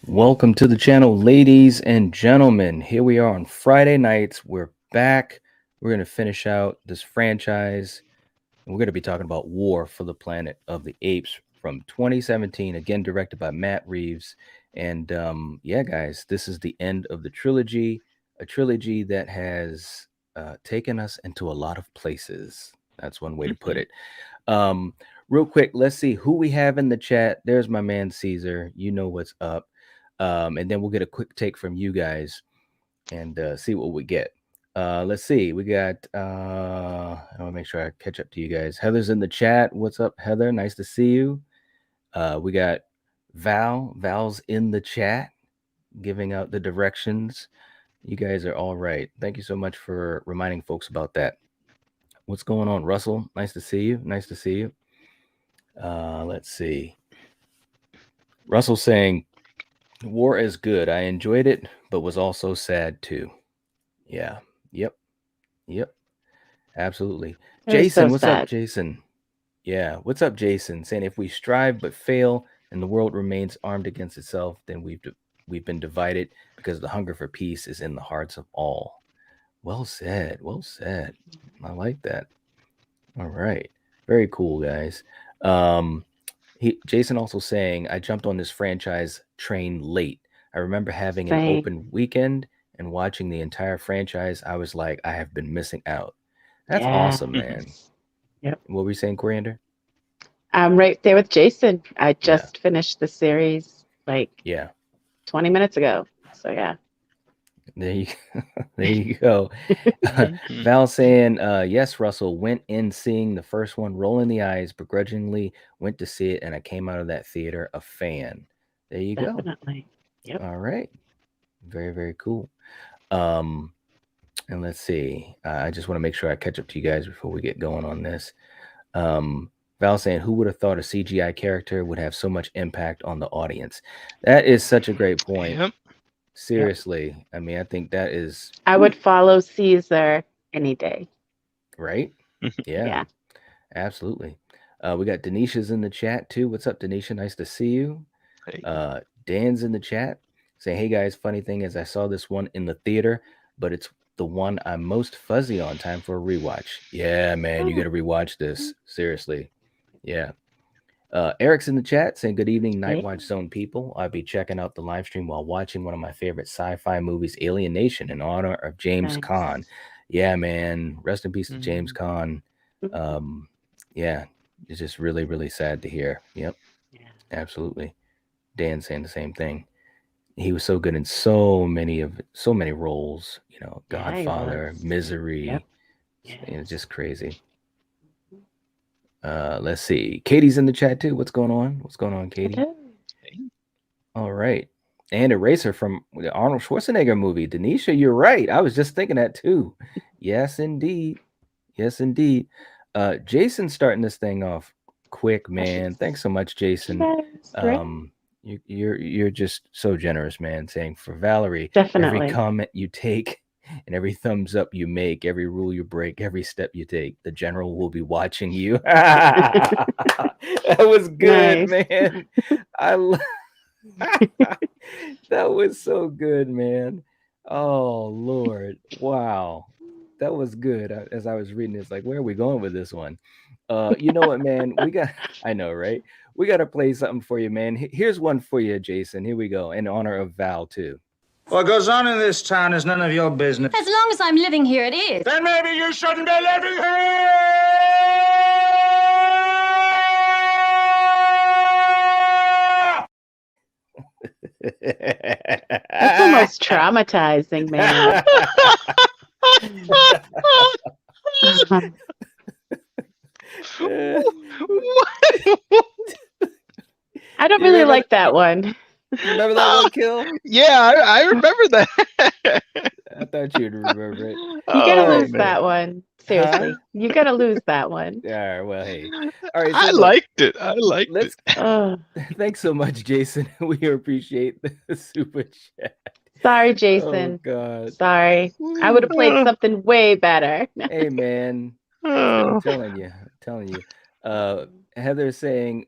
Welcome to the channel, ladies and gentlemen. Here we are on Friday nights. We're back. We're going to finish out this franchise. And we're going to be talking about War for the Planet of the Apes from 2017, again, directed by Matt Reeves. And yeah, guys, this is the end of the trilogy, a trilogy that has taken us into a lot of places. That's one way to put it. Um, Real quick, let's see who we have in the chat. There's my man Caesar. You know what's up. And then we'll get a quick take from you guys and see what we get. Let's see. We got. I want to make sure I catch up to you guys. Heather's in the chat. What's up, Heather? Nice to see you. We got Val. Val's in the chat, giving out the directions. You guys are all right. Thank you so much for reminding folks about that. What's going on, Russell? Nice to see you. Nice to see you. Let's see. Russell saying, War is good. I enjoyed it, but was also sad too. Yeah. Yep. Yep. Absolutely. It was so Jason, what's up, sad. Jason? Yeah. What's up, Jason? Saying if we strive but fail and the world remains armed against itself, then we've been divided because the hunger for peace is in the hearts of all. Well said. Well said. I like that. All right. Very cool, guys. Jason also saying, I jumped on this franchise train late. I remember having an Same. open weekend and watching the entire franchise. I was like, I have been missing out. That's awesome, man. Yep. What were you saying, Coriander? I'm right there with Jason. I Yeah. just finished the series like Yeah. 20 minutes ago. So yeah. There you there you go. Val saying, yes, Russell, went in seeing the first one, rolling the eyes, begrudgingly went to see it, and I came out of that theater a fan. There you go. Definitely. Yep. All right. Very, very cool. And let's see. I just want to make sure I catch up to you guys before we get going on this. Val saying, who would have thought a CGI character would have so much impact on the audience? That is such a great point. Yep. Seriously. I mean, I think that is I would follow Caesar any day. right. Yeah, Yeah. absolutely. We got Denisha's in the chat too. What's up, Denisha? Nice to see you. Hey. Dan's in the chat saying, hey guys, funny thing is I saw this one in the theater, but it's the one I'm most fuzzy on. Time for a rewatch. Yeah, man, you got to rewatch this. Seriously. Yeah. Eric's in the chat saying, good evening, NIGHTWATCH Zone people. I'll be checking out the live stream while watching one of my favorite sci-fi movies, Alien Nation, in honor of James Caan. Yeah, man. Rest in peace to James Caan. Yeah, it's just really, really sad to hear. Yep. Yeah. Absolutely. Dan saying the same thing. He was so good in so many roles, you know, Godfather, Misery. Yep. It's just crazy. Let's see. Katie's in the chat too. What's going on? What's going on, Katie? All right. And Eraser from the Arnold Schwarzenegger movie. Denisha, you're right. I was just thinking that too. Yes, indeed. Yes, indeed. Jason's starting this thing off quick, man. Thanks so much, Jason. You're just so generous, man. Saying for Valerie, Definitely. every comment you take and every thumbs up you make, every rule you break, every step you take, the general will be watching you. That was good, man. That was so good, man. Oh Lord, wow, that was good. As I was reading, it's like, where are we going with this one? You know what, man? I know, right? We got to play something for you, man. Here's one for you, Jason. Here we go, in honor of Val too. What goes on in this town is none of your business. As long as I'm living here, it is. Then maybe you shouldn't be living here! That's almost traumatizing, man. I don't really like that one. Remember that one, Kill? Yeah, I remember that. I thought you'd remember it. You gotta lose that one. Seriously, you gotta lose that one. Yeah, well, hey. All right, so I liked it. I liked it. Thanks so much, Jason. We appreciate the super chat. Sorry, Jason. Oh, God. Sorry. I would have played something way better. Hey, man. I'm telling you. Heather saying,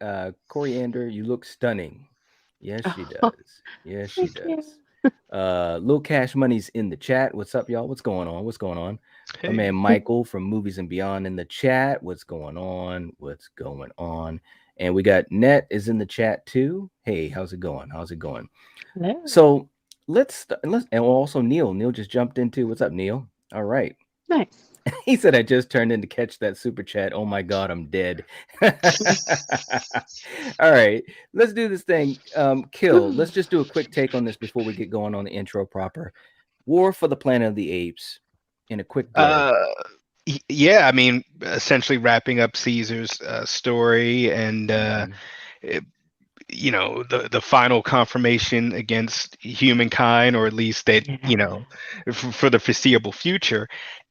Coriander, you look stunning. Yes, she Oh, does. Yes, she thank you. does. Lil Cash Money's in the chat. What's up, y'all? What's going on? What's going on? My Hey. man Michael from Movies and Beyond in the chat. What's going on? What's going on? And we got Net is in the chat too. Hey, how's it going? How's it going? Hello. So let's and also Neil. Neil just jumped into. What's up, Neil? All right. Nice. He said I just turned in to catch that super chat. Oh my god, I'm dead. All right, let's do this thing. Kill. Let's just do a quick take on this before we get going on the intro proper. War for the Planet of the Apes. In a quick blurb. Yeah, I mean, essentially wrapping up Caesar's story and it- the final confirmation against humankind, or at least that for the foreseeable future.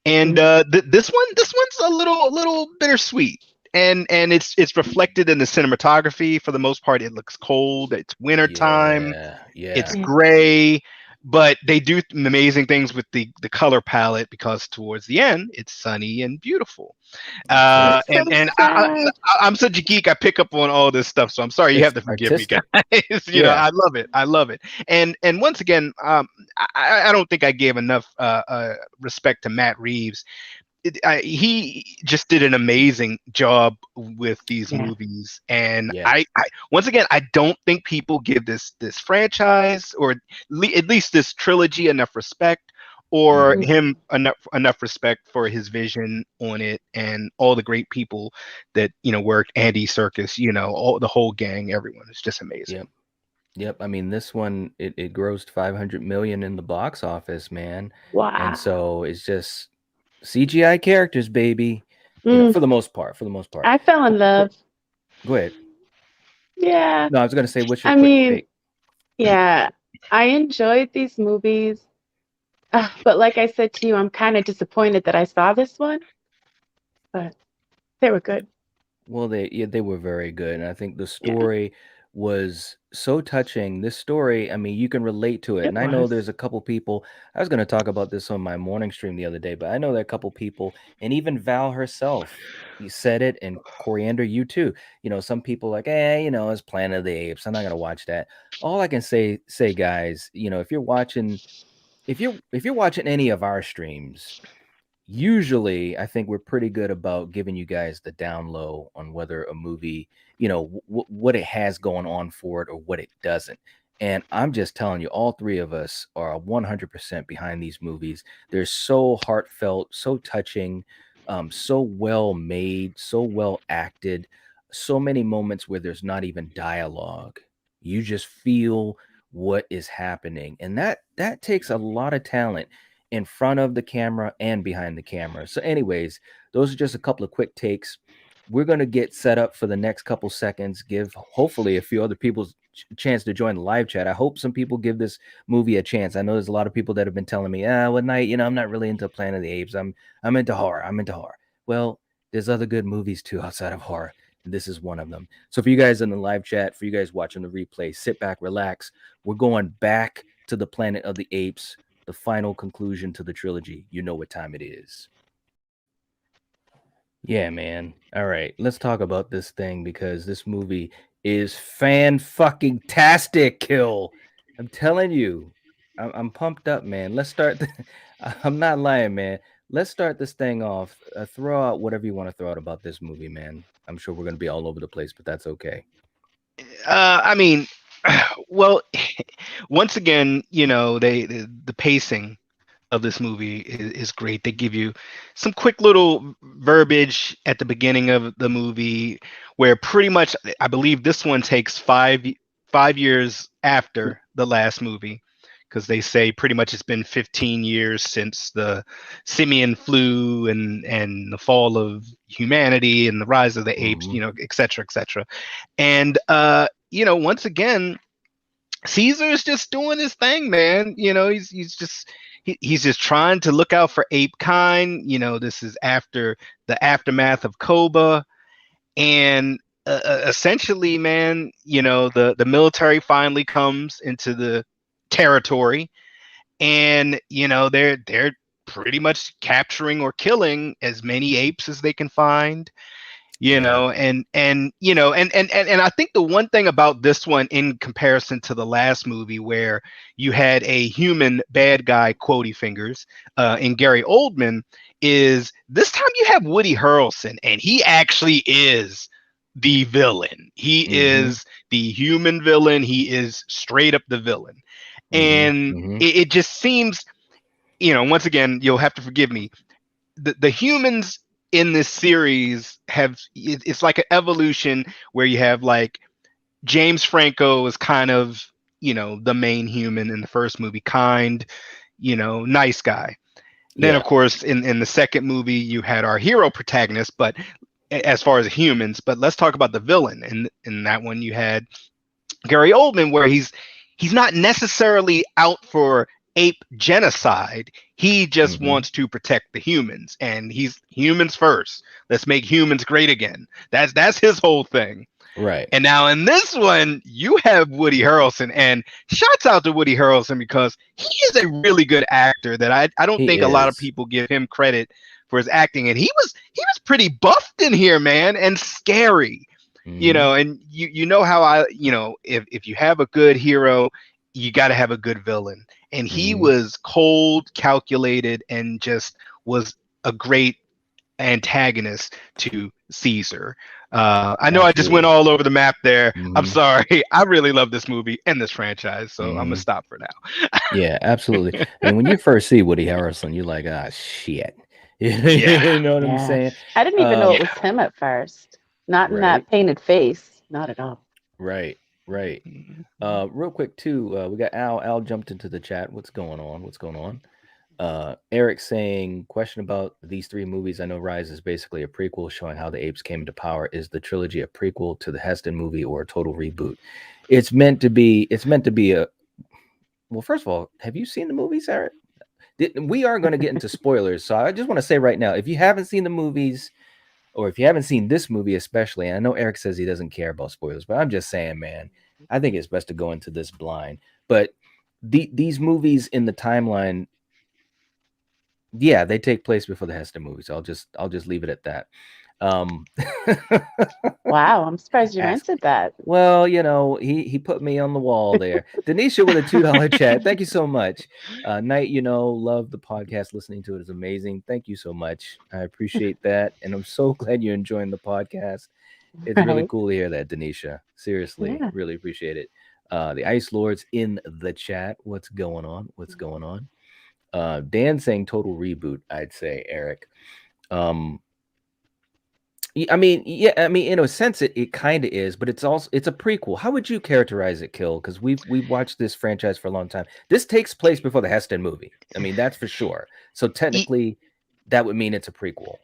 And this one's a little bittersweet, and it's reflected in the cinematography. For the most part, it looks cold. It's wintertime. Yeah. It's gray, but they do amazing things with the color palette, because towards the end it's sunny and beautiful. That's it. And sad. I'm such a geek. I pick up on all this stuff, so I'm sorry. You It's have to forgive artistic. me, guys. You know, I love it. I love it. And once again, I don't think I gave enough respect to Matt Reeves. He just did an amazing job with these movies, and I once again, I don't think people give this franchise, or at least this trilogy, enough respect, or him enough respect for his vision on it, and all the great people that worked. Andy Serkis, all the whole gang, everyone is just amazing. Yep. I mean, this one it grossed 500 million in the box office, man. Wow. And so it's just CGI characters, baby. For the most part. I fell in love. Go ahead. Yeah. No, I was gonna say, what's your I quick mean, take? yeah, I enjoyed these movies, but like I said to you, I'm kind of disappointed that I saw this one, but they were good. Well, they were very good, and I think the story was so touching. This story, I mean, you can relate to it. It And I know was. there's a couple people. I was going to talk about this on my morning stream the other day, but I know that a couple people, and even Val herself, you said it, and Coriander, you too. Some people like, it's Planet of the Apes. I'm not going to watch that. All I can say, guys, if you're watching any of our streams, usually I think we're pretty good about giving you guys the down low on whether a movie, what it has going on for it or what it doesn't. And I'm just telling you, all three of us are 100% behind these movies. They're so heartfelt, so touching, so well made, so well acted, so many moments where there's not even dialogue. You just feel what is happening. And that takes a lot of talent in front of the camera and behind the camera. So anyways, those are just a couple of quick takes. We're going to get set up for the next couple seconds, give hopefully a few other people a chance to join the live chat. I hope some people give this movie a chance. I know there's a lot of people that have been telling me, one night, I'm not really into Planet of the Apes. I'm into horror. I'm into horror. Well, there's other good movies too outside of horror. This is one of them. So for you guys in the live chat, for you guys watching the replay, sit back, relax. We're going back to the Planet of the Apes, the final conclusion to the trilogy. You know what time it is. Yeah, man. All right, let's talk about this thing, because this movie is fan-fucking-tastic, Kill. I'm telling you, I'm pumped up, man. Let's start. I'm not lying, man. Let's start this thing off. Throw out whatever you want to throw out about this movie, man. I'm sure we're going to be all over the place, but that's okay. I mean, well, once again, the pacing of this movie is great. They give you some quick little verbiage at the beginning of the movie, where pretty much, I believe this one takes 5 years after the last movie, because they say pretty much it's been 15 years since the simian flu and the fall of humanity and the rise of the apes, et cetera, et cetera. And once again, Caesar's just doing his thing, man. He's just trying to look out for ape kind. This is after the aftermath of Koba, and essentially, man, the military finally comes into the territory, and they're pretty much capturing or killing as many apes as they can find. You know, and you know, and I think the one thing about this one in comparison to the last movie where you had a human bad guy, quotey fingers, in Gary Oldman, is this time you have Woody Harrelson, and he actually is the villain. He is the human villain. He is straight up the villain. And it just seems, you know, once again, you'll have to forgive me, the humans in this series have, it's like an evolution where you have like James Franco is kind of, you know, the main human in the first movie, kind, you know, nice guy. Then of course in the second movie you had our hero protagonist, but as far as humans, but let's talk about the villain. And in that one you had Gary Oldman, where he's not necessarily out for ape genocide. He just wants to protect the humans, and he's humans first. Let's make humans great again. That's his whole thing. Right. And now in this one, you have Woody Harrelson, and shouts out to Woody Harrelson because he is a really good actor that I don't think a lot of people give him credit for his acting. And he was pretty buffed in here, man, and scary. You know, and you know how if you have a good hero, you got to have a good villain. And he was cold, calculated, and just was a great antagonist to Caesar. I know I just went all over the map there. I'm sorry. I really love this movie and this franchise, so I'm gonna stop for now. Yeah, absolutely. And when you first see Woody Harrelson, you're like, ah, shit. Yeah. You know what I'm saying? I didn't even know it was him at first. Not in that painted face. Not at all. Right. Real quick too, we got Al jumped into the chat. What's going on? Eric saying, question about these three movies. I know Rise is basically a prequel showing how the apes came into power. Is the trilogy a prequel to the Heston movie or a total reboot? It's meant to be a, well, first of all, have you seen the movies, Eric? We are going to get into spoilers, so I just want to say right now, if you haven't seen the movies, or if you haven't seen this movie especially, and I know Eric says he doesn't care about spoilers, but I'm just saying, man, I think it's best to go into this blind. But these movies in the timeline, yeah, they take place before the Heston movies. I'll just leave it at that. Wow, I'm surprised you answered that. Well, you know, he put me on the wall there. Denisha with a $2 chat. Thank you so much. Night, you know, love the podcast. Listening to it is amazing. Thank you so much. I appreciate that. And I'm so glad you're enjoying the podcast. It's really cool to hear that, Denisha. Seriously, really appreciate it. The Ice Lords in the chat. What's going on? Dan saying total reboot, I'd say, Eric. I mean, in a sense, it kind of is, but it's a prequel. How would you characterize it, Kill? Because we've watched this franchise for a long time. This takes place before the Heston movie. I mean, that's for sure. So technically, that would mean it's a prequel.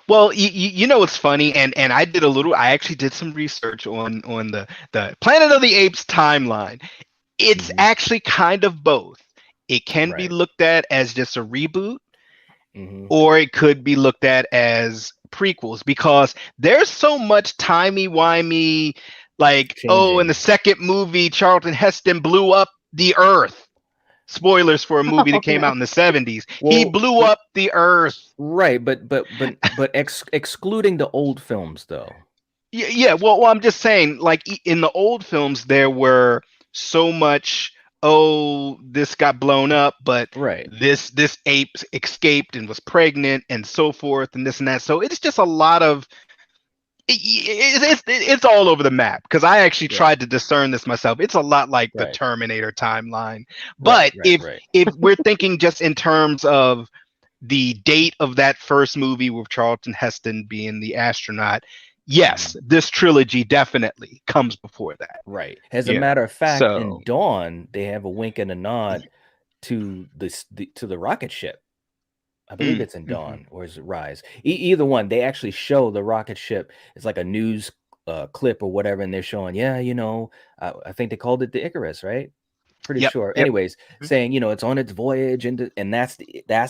Well, you know what's funny, and I actually did some research on the Planet of the Apes timeline. It's actually kind of both. It can be looked at as just a reboot, or it could be looked at as prequels, because there's so much timey-wimey, like, oh, in the second movie, Charlton Heston blew up the Earth. Spoilers for a movie that came out in the 70s. Well, he blew up the Earth. Right, but excluding the old films, though. Yeah. Well, I'm just saying, like, in the old films, there were so much, oh, this got blown up, but this ape escaped and was pregnant and so forth and this and that. So it's just a lot of, it's all over the map, because I actually tried to discern this myself. It's a lot like the Terminator timeline. But if we're thinking just in terms of the date of that first movie with Charlton Heston being the astronaut, yes, this trilogy definitely comes before that. Right. As a matter of fact, in Dawn, they have a wink and a nod to the rocket ship. I believe it's in Dawn, or is it Rise? Either one. They actually show the rocket ship. It's like a news clip or whatever, and they're showing, I think they called it the Icarus, right? Pretty sure. Anyways, saying, it's on its voyage, and that's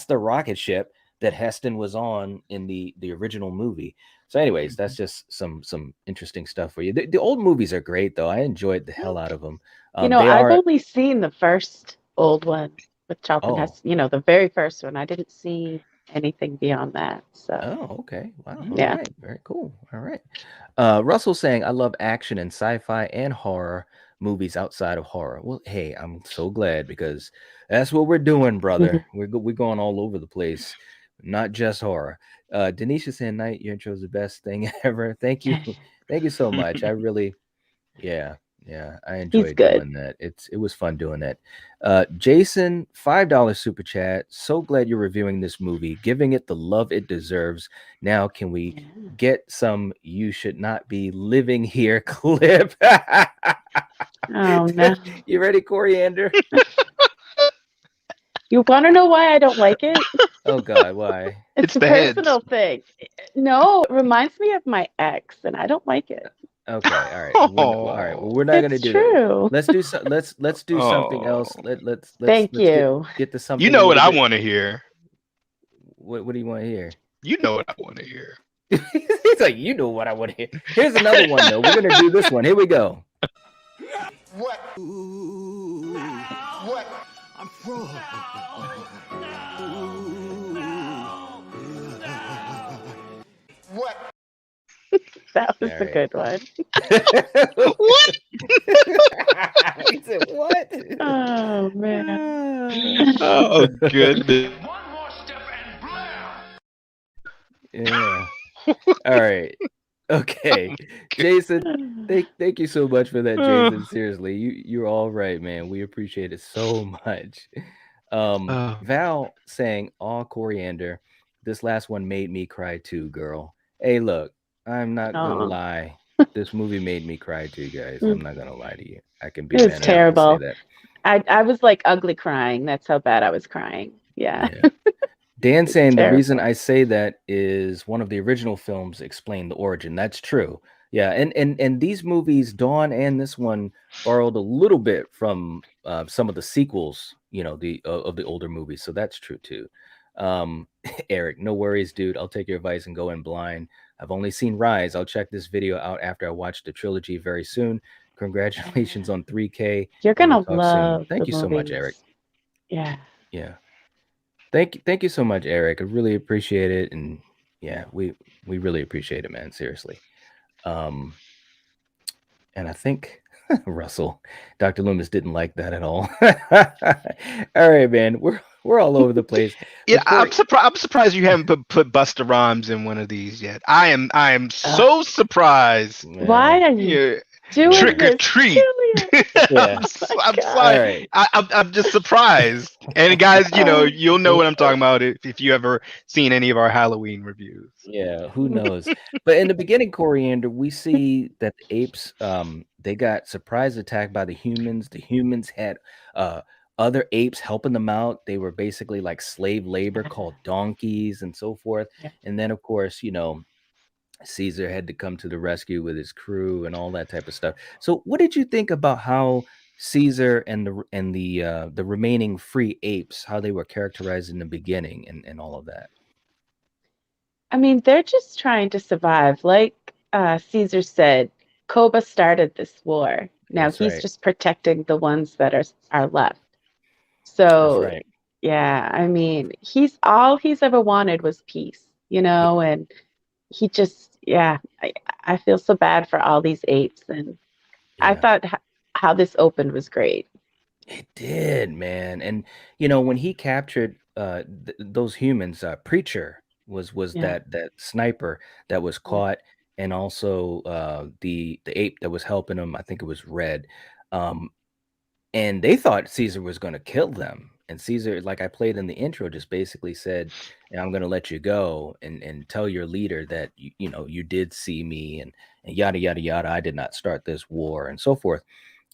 the rocket ship that Heston was on in the original movie. So anyways, that's just some interesting stuff for you. The old movies are great, though. I enjoyed the hell out of them. I've only seen the first old one with Charlton Heston, the very first one. I didn't see anything beyond that. So Oh, okay. Wow. All yeah. right. Very cool. All right. Russell saying, I love action and sci-fi and horror movies outside of horror. Well, hey, I'm so glad because that's what we're doing, brother. We're going all over the place, not just horror. Denisha saying, Night, your intro is the best thing ever. Thank you. Thank you so much. I really, yeah, I He's enjoyed good. doing that. It was fun doing that. Jason, $5 super chat. So glad you're reviewing this movie, giving it the love it deserves. Now, can we get some "You should not be living here" clip? Oh no. You ready, Coriander? You want to know why I don't like it? Oh God, why? It's a the heads. personal thing. No, it reminds me of my ex, and I don't like it. Okay, all right. All right. Well, we're not gonna It's do that. true. Let's do let's do something else. Let's Thank you. get to something. You know a what little I bit- want to hear. What do you want to hear? You know what I want to hear. He's like, you know what I want to hear. Here's another one though. We're gonna do this one. Here we go. What? What? I'm pro. What? That was All a right. good one. What? He said, what? Oh man. Oh goodness. One more step and blam! Yeah. All right. Okay. Jason, thank you so much for that, Jason. Seriously, you're all right, man. We appreciate it so much. Val saying, "All Coriander, this last one made me cry too, girl." Hey, look, I'm not gonna Oh. lie. This movie made me cry too, guys. I'm not gonna lie to you. I can be It was man enough to say terrible. that. I was like ugly crying. That's how bad I was crying. Yeah. Yeah. Dan saying the reason terrible. I say that is one of the original films explained the origin. That's true. Yeah, and these movies, Dawn and this one, borrowed a little bit from some of the sequels, the of the older movies. So that's true too. Eric, no worries, dude. I'll take your advice and go in blind. I've only seen Rise. I'll check this video out after I watch the trilogy very soon. Congratulations on 3K. You're and we'll gonna talk soon. love Thank the you so much, movies. Eric. Yeah. Yeah. Thank you so much, Eric. I really appreciate it. And yeah, we really appreciate it, man. Seriously. And I think Russell, Dr. Loomis didn't like that at all. All right, man. We're all over the place. Yeah, But Corey- I'm surprised you haven't put Busta Rhymes in one of these yet. I am so surprised. Man. Why are you Yeah. doing Trick or this, treat. Julia? Yeah. I'm God. sorry. All right. I'm just surprised. And guys, you'll know what I'm talking about if you ever seen any of our Halloween reviews. Yeah, who knows? But in the beginning, Coriander, we see that the apes they got surprise attacked by the humans. The humans had other apes helping them out. They were basically like slave labor called donkeys and so forth. Yeah. And then of course, Caesar had to come to the rescue with his crew and all that type of stuff. So what did you think about how Caesar and the remaining free apes, how they were characterized in the beginning and all of that? I mean, they're just trying to survive. Like Caesar said, Koba started this war. Now That's he's right. just protecting the ones that are left. That's So right. yeah, I mean, all he's ever wanted was peace, and he just I feel so bad for all these apes, and I Yeah. thought how this opened was great. It did, man. And when he captured those humans, Preacher was Yeah. that sniper that was caught, and also the ape that was helping him. I think it was Red. Um, and they thought Caesar was going to kill them. And Caesar, like I played in the intro, just basically said, I'm going to let you go and tell your leader that you did see me and yada yada yada. I did not start this war and so forth.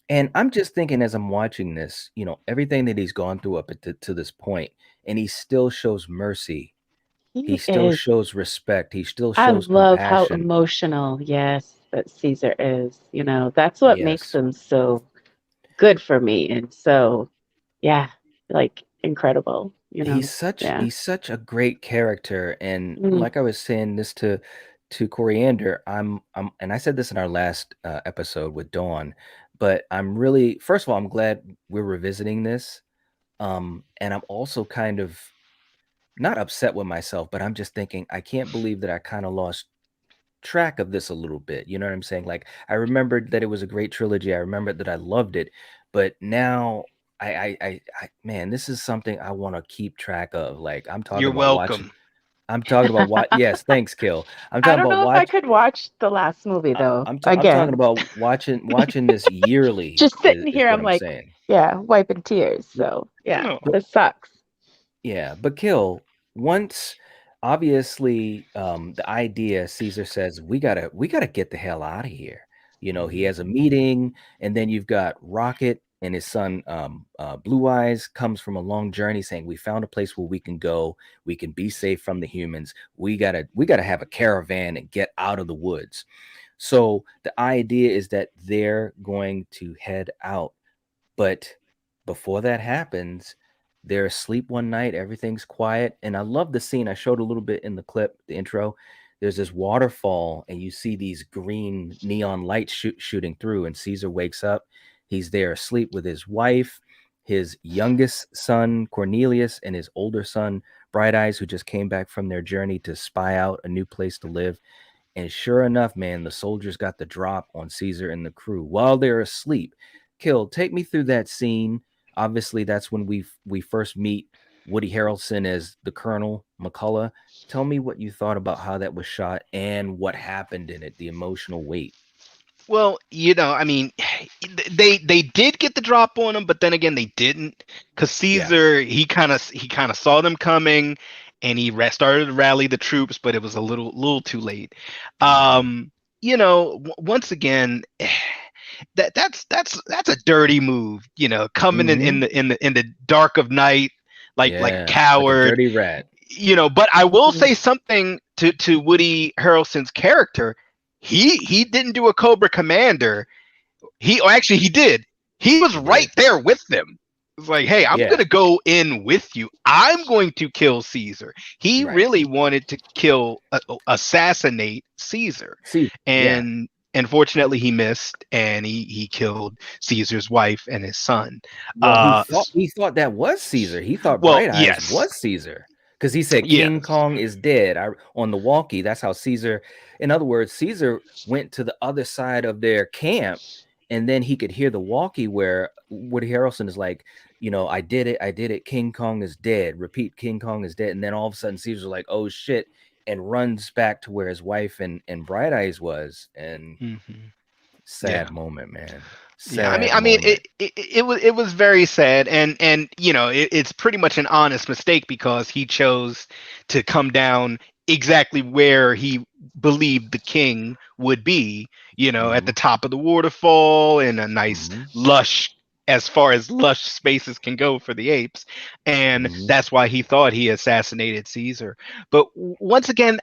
And I'm just thinking as I'm watching this, everything that he's gone through up to this point, and he still shows mercy. He still is. shows respect. He still I shows love how compassion. emotional, yes, that Caesar is. That's what makes Yes. him so good for me, and so yeah, like incredible. He's Yeah. such a great character. And Mm. like I was saying this to Coriander, and I said this in our last episode with Dawn, but I'm really, first of all, I'm glad we're revisiting this. And I'm also kind of not upset with myself, but I'm just thinking I can't believe that I kind of lost track of this a little bit. You know what I'm saying? Like I remembered that it was a great trilogy. I remembered that I loved it, but now man, this is something I want to keep track of. Like I'm talking You're about watching. welcome. I'm talking about what? Yes, thanks, Kill. I'm I talking don't about know if I watch. could watch the last movie though. I'm talking Again, about watching this yearly just sitting is here, what I'm I'm like, saying. yeah, wiping tears. Well, So yeah, No. well, this sucks. yeah, but Kill, once obviously the idea Caesar says we gotta get the hell out of here. You know, he has a meeting, and then you've got Rocket and his son Blue Eyes comes from a long journey saying we found a place where we can go, we can be safe from the humans. We gotta have a caravan and get out of the woods. So the idea is that they're going to head out. But before that happens, they're asleep one night, everything's quiet. And I love the scene. I showed a little bit in the clip, the intro. There's this waterfall, and you see these green neon lights shooting through. And Caesar wakes up. He's there asleep with his wife, his youngest son, Cornelius, and his older son, Bright Eyes, who just came back from their journey to spy out a new place to live. And sure enough, man, the soldiers got the drop on Caesar and the crew while they're asleep. Kill, take me through that scene. Obviously, that's when we first meet Woody Harrelson as the Colonel McCullough. Tell me what you thought about how that was shot and what happened in it, the emotional weight. Well, I mean, they did get the drop on him, but then again, they didn't, because Caesar he kind of saw them coming, and he started to rally the troops, but it was a little too late. Once again, that's a dirty move. Coming in the dark of night, like a Yeah, like a coward. dirty rat. But I will say something to Woody Harrelson's character. He didn't do a Cobra Commander. Actually he did. He was right there with them. It's like, hey, I'm gonna go in with you. I'm going to kill Caesar. He really wanted to assassinate Caesar, and unfortunately he missed, and he killed Caesar's wife and his son. Well, he thought that was Caesar. He thought Well, Bright Eyes yes. was Caesar because he said Yes. King Kong is dead. On the walkie, that's how Caesar. In other words, Caesar went to the other side of their camp, and then he could hear the walkie where Woody Harrelson is like, I did it. King Kong is dead. Repeat, King Kong is dead. And then all of a sudden, Caesar's like, oh shit, and runs back to where his wife and Bright Eyes was, and sad moment, man. Yeah, I mean, it was very sad, and it's pretty much an honest mistake, because he chose to come down exactly where he believed the king would be, at the top of the waterfall, in a nice lush, as far as lush spaces can go for the apes, and that's why he thought he assassinated Caesar. But once again,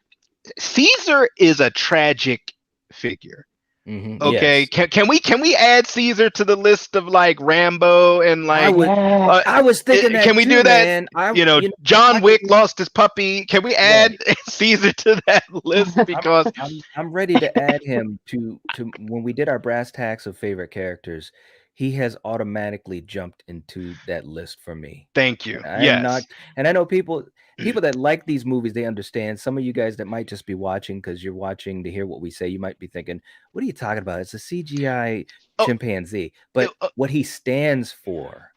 Caesar is a tragic figure. Okay, yes. can we add Caesar to the list of like Rambo and like I was thinking that. Can we too, do that? Man. John Wick lost his puppy. Can we add Caesar to that list? Because I'm ready to add him to when we did our brass tacks of favorite characters. He has automatically jumped into that list for me. Thank you. I am not, and I know people that like these movies, they understand. Some of you guys that might just be watching because you're watching to hear what we say, you might be thinking, what are you talking about? It's a CGI chimpanzee. But what he stands for,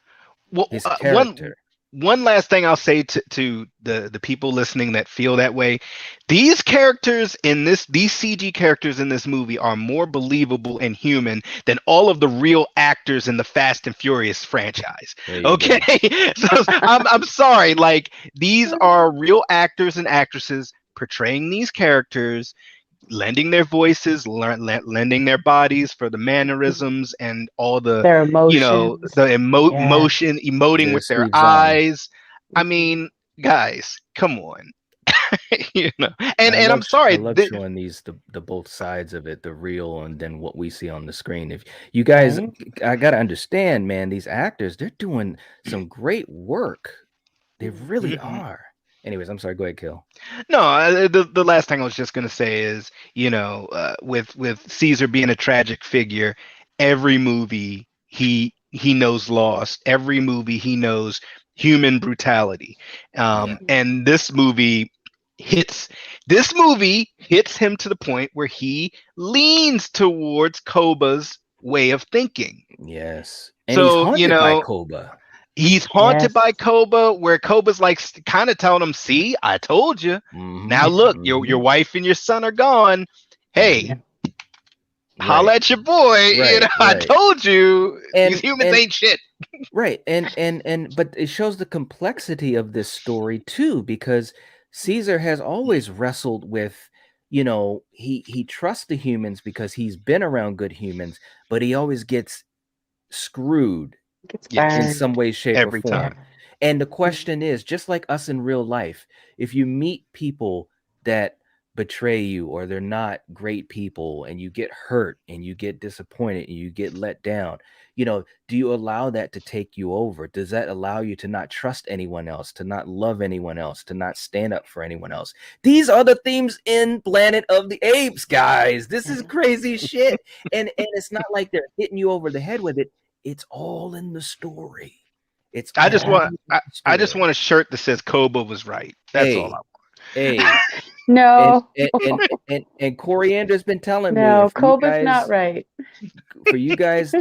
his character. One last thing I'll say to the people listening that feel that way: these CG characters in this movie are more believable and human than all of the real actors in the Fast and Furious franchise. Okay, so I'm sorry, like, these are real actors and actresses portraying these characters, lending their voices, lending their bodies for the mannerisms and all the their emotions, emotion, emoting with their eyes. I mean, guys, come on. And I'm sorry. I love showing the both sides of it, the real and then what we see on the screen. If you guys, I gotta understand, man, these actors, they're doing some great work. They really are. Anyways, I'm sorry. Go ahead, Kill. No, the last thing I was just gonna say is, with Caesar being a tragic figure, every movie he knows lost. Every movie he knows human brutality. Yeah. And this movie hits him to the point where he leans towards Koba's way of thinking. Yes. And he's So, haunted by Koba. he's haunted by Yes. Koba, where Koba's like kind of telling him, "See, I told you. Now look, your wife and your son are gone. Hey, holla at your boy. You know, I told you these humans ain't shit." Right. And but it shows the complexity of this story too, because Caesar has always wrestled with, you know, he trusts the humans because he's been around good humans, but he always gets screwed Gets Yes. in burned. some way, shape, Every or form. time. And the question is, just like us in real life, if you meet people that betray you or they're not great people and you get hurt and you get disappointed and you get let down, you know, do you allow that to take you over? Does that allow you to not trust anyone else, to not love anyone else, to not stand up for anyone else? These are the themes in Planet of the Apes, guys. This is crazy shit. And it's not like they're hitting you over the head with it. It's all in the story. It's I just all want in the I just story. want a shirt that says Koba was right. That's all I want. Hey, No. and Coriander's been telling me, No, and Koba's not right. for you guys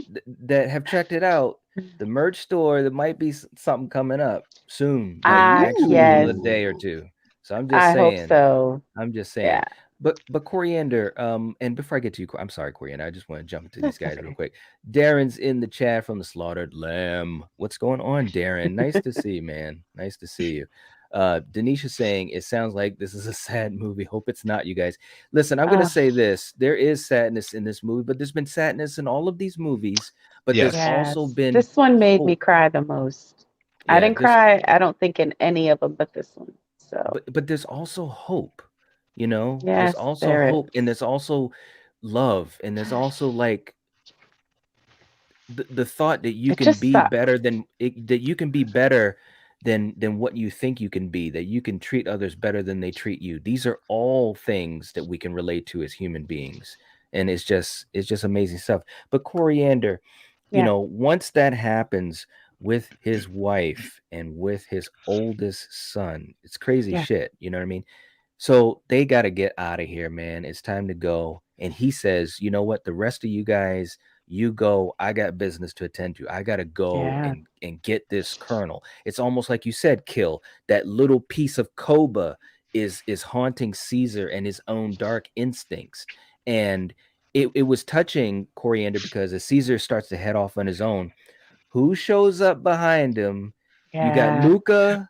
that have checked it out, the merch store, there might be something coming up soon, like actually within a Yes. day or two. So I'm just I hope saying. so. I'm just saying. Yeah. But Coriander, and before I get to you, I'm sorry, Coriander, I just want to jump into these That's guys real okay. quick. Darren's in the chat from the Slaughtered Lamb. What's going on, Darren? Nice to see you, man. Nice to see you. Denisha saying it sounds like this is a sad movie. Hope it's not, you guys. Listen, I'm gonna say this. There is sadness in this movie, but there's been sadness in all of these movies, but Yes. there's also Yes. been This one made me hope. cry the most. I Yeah, didn't cry, I don't think, in any of them but this one. So but there's also hope, you know. There's yes, also there hope, is. and there's also love, and there's also like the thought that you It can just be sucked. better than that you can be better than what you think you can be, that you can treat others better than they treat you. These are all things that we can relate to as human beings, and it's just amazing stuff. But Coriander, you Yeah. know, once that happens with his wife and with his oldest son, it's crazy Yeah. shit, you know what I mean? So they got to get out of here, man. It's time to go. And he says, you know what? The rest of you guys, you go. I got business to attend to. I got to go Yeah. and get this kernel. It's almost like you said, Kill. That little piece of Koba is haunting Caesar and his own dark instincts. And it was touching, Coriander, because as Caesar starts to head off on his own, who shows up behind him? You got Yeah. Luca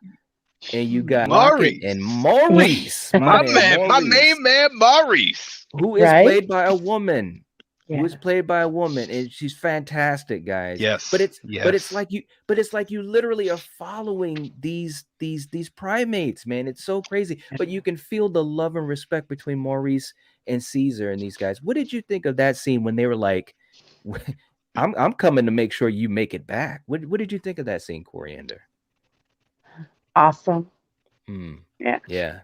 and you got Rocket Maurice. and Maurice, my man, My Maurice, main man Maurice. who is Right? played by a woman. Who is Yes. played by a woman, and she's fantastic, guys. Yes. But it's yes. like you literally are following these primates, man. It's so crazy. But you can feel the love and respect between Maurice and Caesar and these guys. What did you think of that scene when they were like, I'm coming to make sure you make it back? What did you think of that scene, Coriander? Awesome. Yeah. Yeah.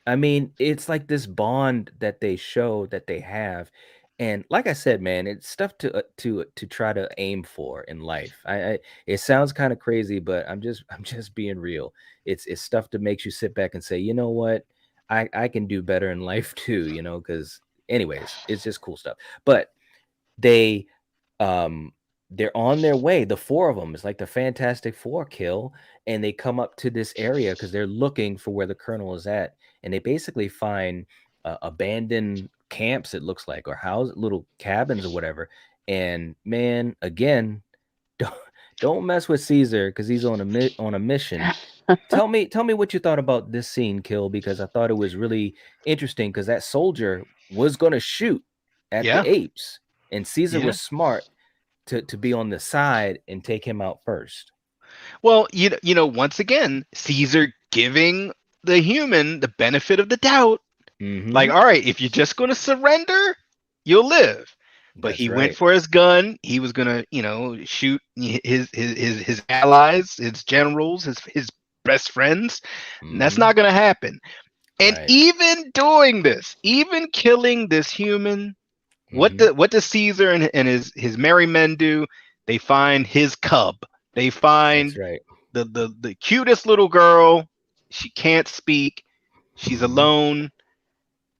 I mean, it's like this bond that they show that they have. And like I said, man, it's stuff to try to aim for in life. I it sounds kind of crazy, but I'm just being real. It's stuff that makes you sit back and say, you know what, I can do better in life too, you know, because anyways, it's just cool stuff. But they they're on their way. The four of them, it's like the Fantastic Four, Kill, and they come up to this area because they're looking for where the colonel is at, and they basically find abandoned camps, it looks like, or little cabins or whatever. And man, again, don't mess with Caesar because he's on a mission. Tell me what you thought about this scene, Kill, because I thought it was really interesting because that soldier was going to shoot at the apes, and Caesar was smart to be on the side and take him out first. Well, you know, once again, Caesar giving the human the benefit of the doubt. Like, all right, if you're just going to surrender, you'll live. But That's he right. went for his gun. He was going to, you know, shoot his allies, his generals, his best friends. And that's not going to happen. And even doing this, even killing this human, what does Caesar and his merry men do? They find his cub. They find the cutest little girl. She can't speak. She's Mhm. alone,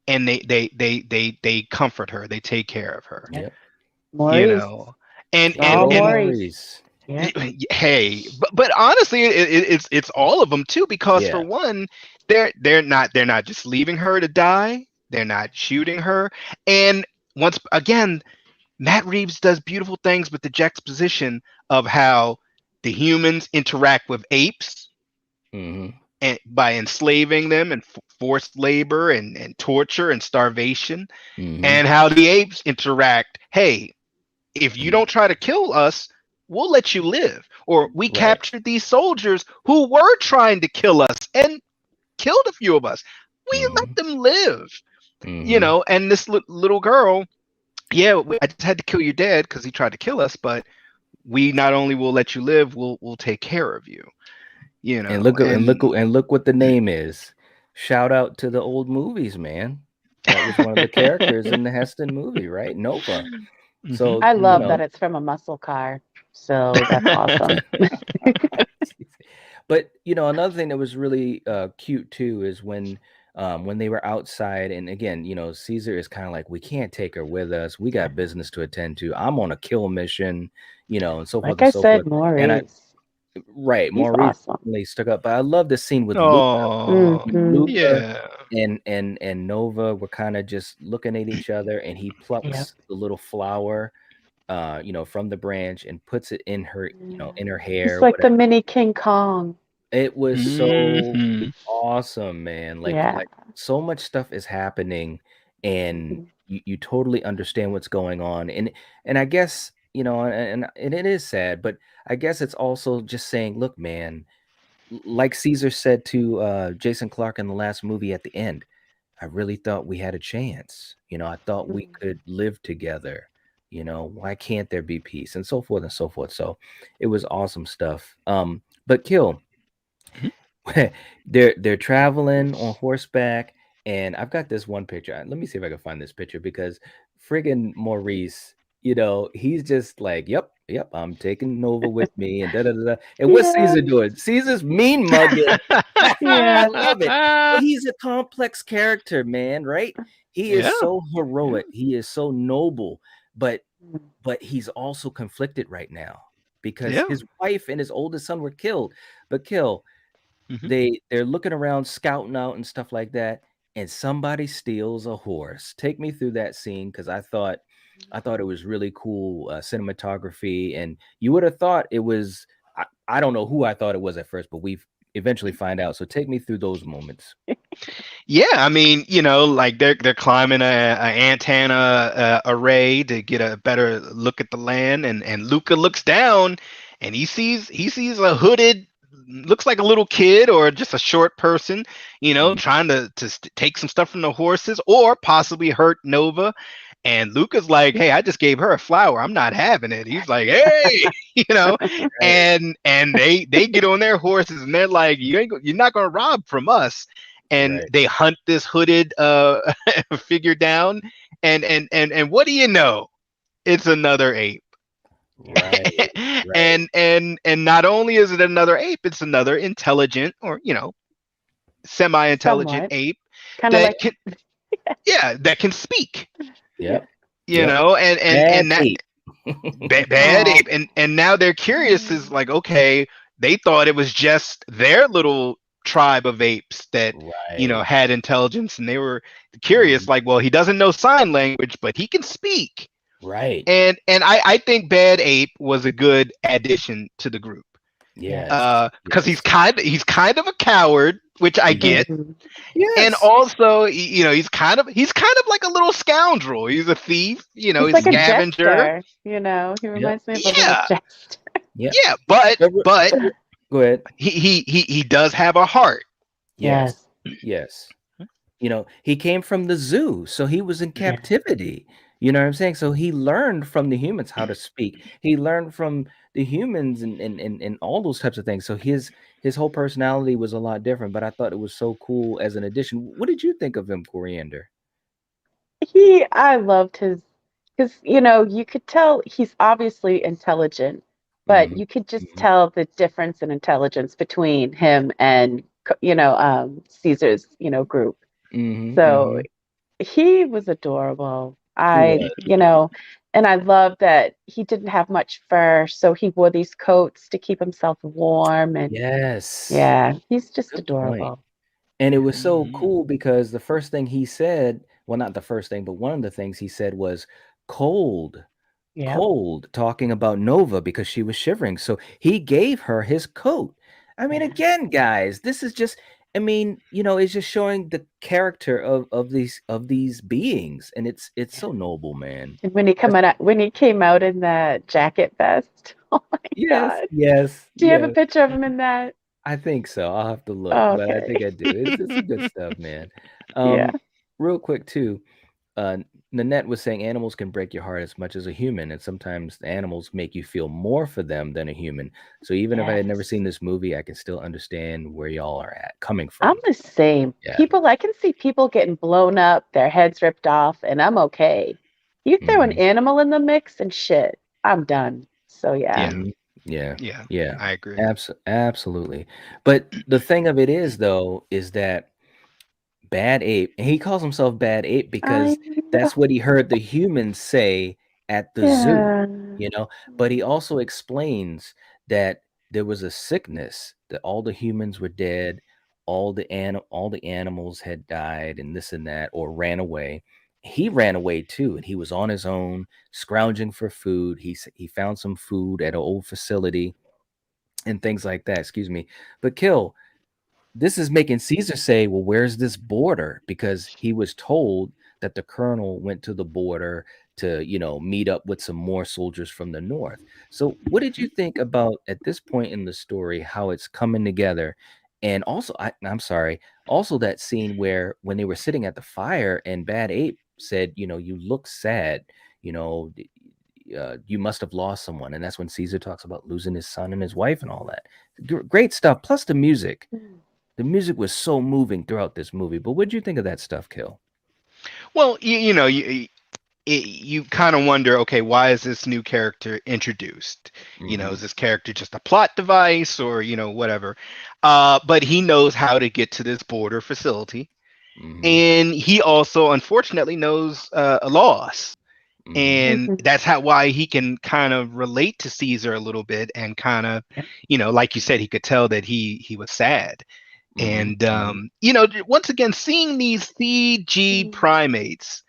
and they comfort her. They take care of her. Yep. You Maurice. know, and Good and All old and Maurice. Maurice. Yeah. hey, but honestly, it's all of them too. Because for Yeah. one, they're not just leaving her to die. They're not shooting her. And once again, Matt Reeves does beautiful things with the juxtaposition of how the humans interact with apes Mhm. and by enslaving them and forced labor and torture and starvation, Mhm. and how the apes interact. Hey, if you don't try to kill us, we'll let you live. Or we Right. captured these soldiers who were trying to kill us and killed a few of us. We let Mhm. them live. Mhm. And this little girl, yeah, I just had to kill your dad because he tried to kill us, but we not only will let you live, we'll take care of you. And look at And look what the name is. Shout out to the old movies, man. That was one of the characters in the Heston movie, right? Nova. Mhm. So, I you love that know, it's from a muscle car. So that's awesome. but another thing that was really cute too is when they were outside, and again, Caesar is kind of like, we can't take her with us. We got business to attend to. I'm on a kill mission, and so forth Like and I so forth. said, And Maurice. right, He's Maurice awesome. definitely stuck up. But I love the scene with Luca. Oh, Hmm. Luca yeah. and Nova were kind of just looking at each other, and he Yep. plucks the little flower, from the branch and puts it in her, in her He's hair, like the whatever. mini King Kong. It was so Hmm. awesome, man. Yeah. Like so much stuff is happening, and Mhm. you totally understand what's going on. And I guess, and it is sad, but I guess it's also just saying, look, man, like Caesar said to Jason Clarke in the last movie at the end, I really thought we had a chance. I thought we could live together. Why can't there be peace? And so forth and so forth. So it was awesome stuff. But Kill, they're traveling on horseback, and I've got this one picture. Let me see if I can find this picture because friggin' Maurice, he's just like, yep, I'm taking Nova with me, and da da da. And what's Yeah. Caesar doing? Caesar's mean mugging. I Yeah. love it. But he's a complex character, man, right? He is Yeah, so yeah, heroic. He is so noble, but he's also conflicted right now because yeah. his wife and his oldest son were killed. But Kill, Hmm. they're looking around, scouting out and stuff like that, and somebody steals a horse. Take me through that scene because I thought it was really cool cinematography, and you would have thought it was. I don't know who I thought it was at first, but we eventually find out. So take me through those moments. Yeah, I mean, like they're climbing a antenna array to get a better look at the land, and Luca looks down, and he sees a hooded, looks like a little kid or just a short person, Mm. trying to take some stuff from the horses or possibly hurt Nova. And Luca's like, "Hey, I just gave her a flower. I'm not having it." He's like, "Hey," you know, Right, and they get on their horses and they're like, You're not gonna rob from us." And right, they hunt this hooded figure down, and what do you know? It's another ape. right, right. And not only is it another ape, it's another intelligent or semi-intelligent Somewhat. ape Kind of that like, can, yeah, that can speak. yeah. Yep, yep. And Bad that ape. bad Oh. ape, and now they're curious, is like, okay, they thought it was just their little tribe of apes that Right. had intelligence, and they were Mhm. curious, like, well, he doesn't know sign language, but he can speak. Right. And I think Bad Ape was a good addition to the group, Yes. Yes. because Yes. he's kind of a coward, which I Mhm. get. Mhm. And Yes. also, he's kind of like a little scoundrel. He's a thief, He's he's a like a Mhm. scavenger. jester, you know. He Yep. reminds me of a little Yeah, jester. Yep. yeah, but But but go ahead. he does have a heart. Yes. Yes. Yes. He came from the zoo, so he was in Yeah. captivity. You know what I'm saying? So he learned from the humans how to speak. He learned from the humans and all those types of things. So his whole personality was a lot different, but I thought it was so cool as an addition. What did you think of him, Coriander? I loved his, because, you could tell he's obviously intelligent, but Mhm. you could just Mhm. tell the difference in intelligence between him and Caesar's group. Mhm. So Mhm. he was adorable. He was. And I love that he didn't have much fur, so he wore these coats to keep himself warm. And Yes. yeah, he's just Good point. adorable. And it Yeah. was so cool because the first thing he said, well, not the first thing, but one of the things he said was cold, Yep. cold, talking about Nova because she was shivering. So he gave her his coat. I mean, Yeah. again, guys, this is just, I mean, it's just showing the character of these beings, and it's Yeah. so noble, man. And when he came out in that jacket vest, oh my Yes, God. yes, Do you have a yes. picture of him in that? I think so. I'll have to look, Oh, but I think okay. I do. It's some good stuff, man. Yeah. Real quick too, uh, Nanette was saying animals can break your heart as much as a human, and sometimes the animals make you feel more for them than a human. So even if I had never Yes. seen this movie, I can still understand where y'all are coming I'm from. the same. Yeah. I can see people getting blown up, their heads ripped off, and I'm okay. You throw an Mhm. animal in the mix and shit, I'm done. So yeah. Yeah, Mhm. Yeah. yeah, Yeah. I agree. Absolutely. But the thing of it is, though, is that Bad Ape, and he calls himself Bad Ape I because know. that's what he heard the humans say at the zoo, Yeah. but he also explains that there was a sickness, that all the humans were dead, all the animals had died and this and that or ran away. He ran away too, and he was on his own, scrounging for food. He found some food at an old facility and things like that, excuse me. But Kill, this is making Caesar say, well, where's this border? Because he was told that the colonel went to the border to, meet up with some more soldiers from the north. So, what did you think about at this point in the story, how it's coming together? And also, I'm sorry, also that scene where when they were sitting at the fire and Bad Ape said, you look sad, you know, you must have lost someone. And that's when Caesar talks about losing his son and his wife and all that. Great stuff. Plus the music. The music was so moving throughout this movie. But what did you think of that stuff, Kill? Well, you kind of wonder, okay, why is this new character introduced? Mm-hmm. Is this character just a plot device or whatever? But he knows how to get to this border facility, Mm-hmm. and he also, unfortunately, knows a loss. Mm-hmm. And Mhm. that's why he can kind of relate to Caesar a little bit and kind of, Yep. like you said, he could tell that he was sad. Mm-hmm. And Mm-hmm. once again, seeing these CG Mm. primates,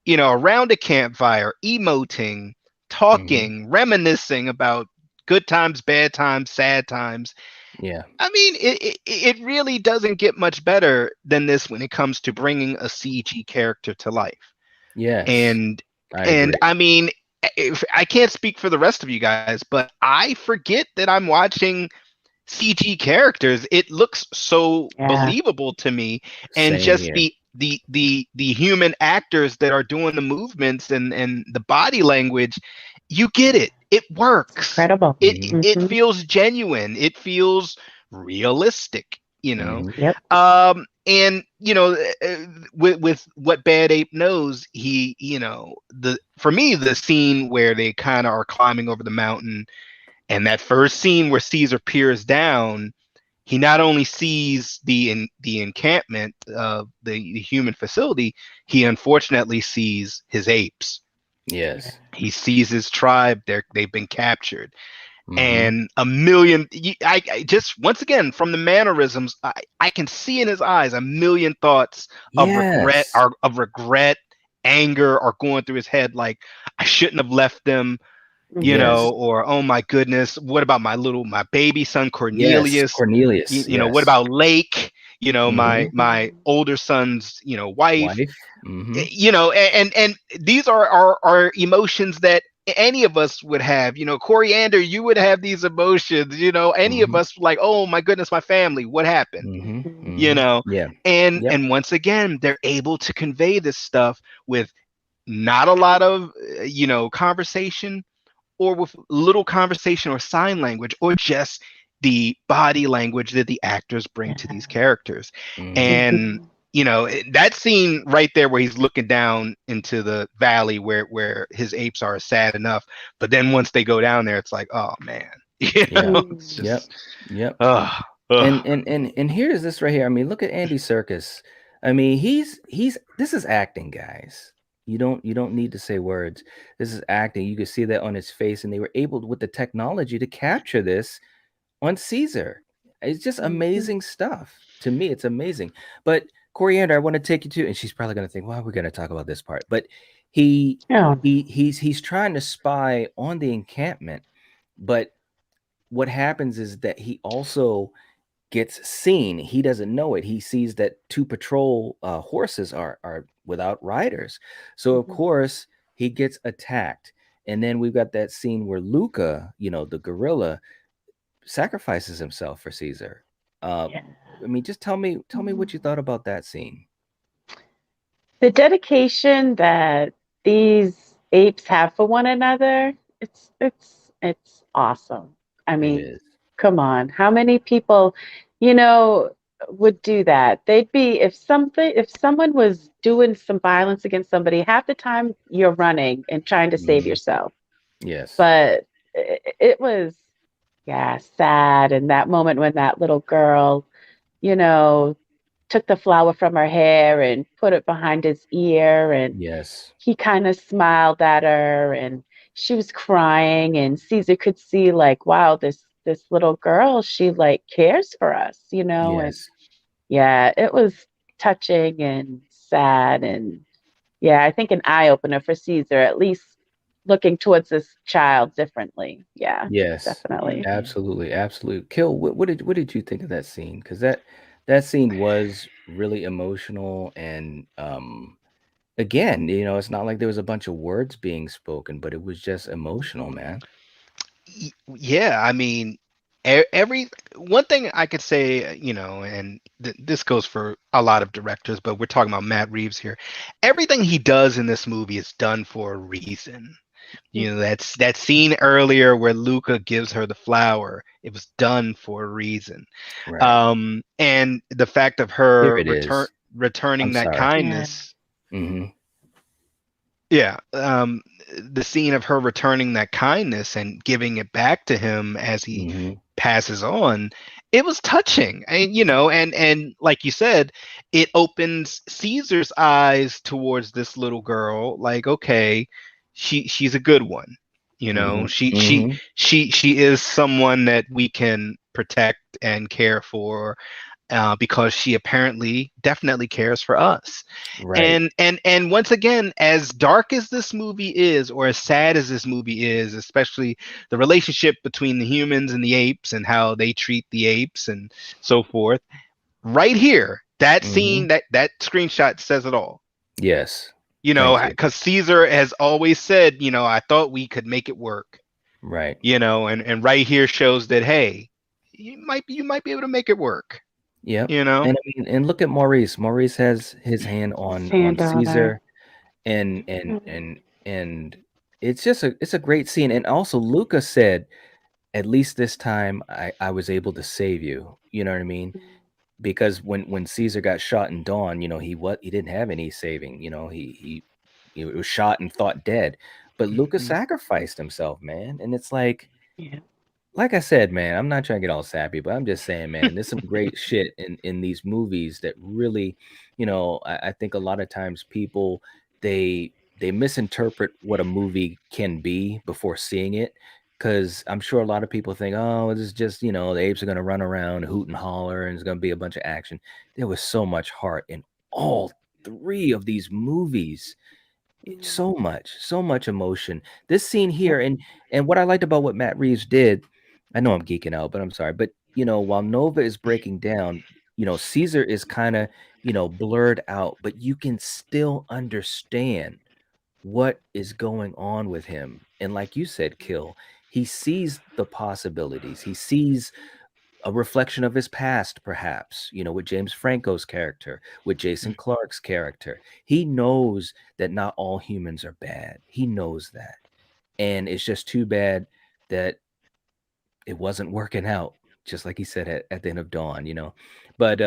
around a campfire, emoting, Mm-hmm. talking, reminiscing about good times, bad times, sad times. Yeah. I mean, it really doesn't get much better than this when it comes to bringing a CG character to life. Yes. And I and agree. I mean, if I can't speak for the rest of you guys, but I forget that I'm watching CG characters. It looks so Yeah. believable to me, and Same just here. the human actors that are doing the movements and the body language, you get it. It It's works. incredible. Mm-hmm. It Hmm. feels genuine. It feels realistic. Mm-hmm. Yep. And with what Bad Ape knows, he the for me the scene where they kind of are climbing over the mountain, and that first scene where Caesar peers down, he not only sees the encampment of the human facility, he unfortunately sees his apes. Yeah. Yes. He sees his tribe. They've been captured, Mm-hmm. and a million. I just once again from the mannerisms, I can see in his eyes a million thoughts of regret, Yes. anger are going through his head. Like, I shouldn't have left them, Yes. or oh my goodness, what about my baby son Yes. Cornelius? Cornelius. What Yes. about Lake? Mm-hmm. My older son's wife. Wife. Mm-hmm. And these are emotions that any of us would have. Coriander, you would have these emotions. Any of Mm-hmm. us, like, oh my goodness, my family, what happened? Mm-hmm. you Mm-hmm. Mhm. know Yeah. and Yep. and once again, they're able to convey this stuff with not a lot of conversation, or with little conversation or sign language, or just the body language that the actors bring to these Yeah. characters. Mm-hmm. And Mhm. that scene right there where he's looking down into the valley where his apes are, sad enough, but then once they go down there, it's like, oh man, You Yeah. know, it's Yep. just, Yep. ugh, And here's this right here. I mean, look at Andy Serkis. I mean, he's this is acting, guys. You don't need to say words. This is acting. You can see that on his face, and they were able with the technology to capture this on Caesar. It's just amazing stuff. To me, it's amazing. But Coriander, I want to take you to, and she's probably going to think, "Well, we're going to talk about this part." But he Yeah. he's trying to spy on the encampment, but what happens is that he also gets seen. He doesn't know it. He sees that two patrol horses are without riders. So of course he gets attacked. And then we've got that scene where Luca, the gorilla, sacrifices himself for Caesar. Yeah. I mean, just tell me what you thought about that scene. The dedication that these apes have for one another, it's awesome. I It mean, is. come on. How many people, you know, would do that? They'd be if someone was doing some violence against somebody, half the time you're running and trying to save Mhm. yourself. Yes. But it was, yeah, sad. And that moment when that little girl, you know, took the flower from her hair and put it behind his ear, and Yes. he kind of smiled at her, and she was crying, and Caesar could see like, wow, this little girl, she like cares for us, and Yes. yeah, it was touching and sad, and yeah, I think an eye opener for Caesar, at least looking towards this child differently. Yeah, Yes. definitely. Absolutely. Absolutely. Kill, what did you think of that scene? Because that scene was really emotional and again, it's not like there was a bunch of words being spoken, but it was just emotional, man. yeah. I mean, every one thing I could say, and this goes for a lot of directors, but we're talking about Matt Reeves here. Everything he does in this movie is done for a reason. That's that scene earlier where Luca gives her the flower. It was done for a reason. Right. And the fact of Here her it is. returning I'm that sorry. Yeah. kindness. Hmm. Yeah. The scene of her returning that kindness and giving it back to him as he Hmm. passes on, it was touching. And and like you said, it opens Caesar's eyes towards this little girl, like, okay, she's a good one. Hmm. She she Hmm. she she is someone that we can protect and care for, because she apparently definitely cares for us. Right. And once again, as dark as this movie is, or as sad as this movie is, especially the relationship between the humans and the apes and how they treat the apes and so forth, right here, that Hmm. scene, that screenshot says it all. Yes. Thank you. Because Caesar has always said, I thought we could make it work. Right. And right here shows that, hey, you might be able to make it work. Yep. you know And I mean, and look at Maurice. Maurice has his hand His on hand on her. Caesar, and it's a great scene. And also, Luca said, "At least this time, I was able to save you." You know what I mean? Because when Caesar got shot in Dawn, he didn't have any saving. He was shot and thought dead, but Luca Mhm. sacrificed himself, man. And it's Yeah. like I said, man, I'm not trying to get all sappy, but I'm just saying, man, there's some great shit in these movies that really, I think a lot of times people they misinterpret what a movie can be before seeing it. Because I'm sure a lot of people think, oh, this is just, the apes are gonna run around, hoot and holler, and it's gonna be a bunch of action. There was so much heart in all three of these movies. So much emotion. This scene here, and what I liked about what Matt Reeves did, I know I'm geeking out, but I'm sorry. But while Nova is breaking down, Caesar is kind of, blurred out, but you can still understand what is going on with him. And like you said, Kill, he sees the possibilities. He sees a reflection of his past, perhaps, with James Franco's character, with Jason Clarke's character. He knows that not all humans are bad. He knows that. And it's just too bad that it wasn't working out, just like he said at the end of Dawn. But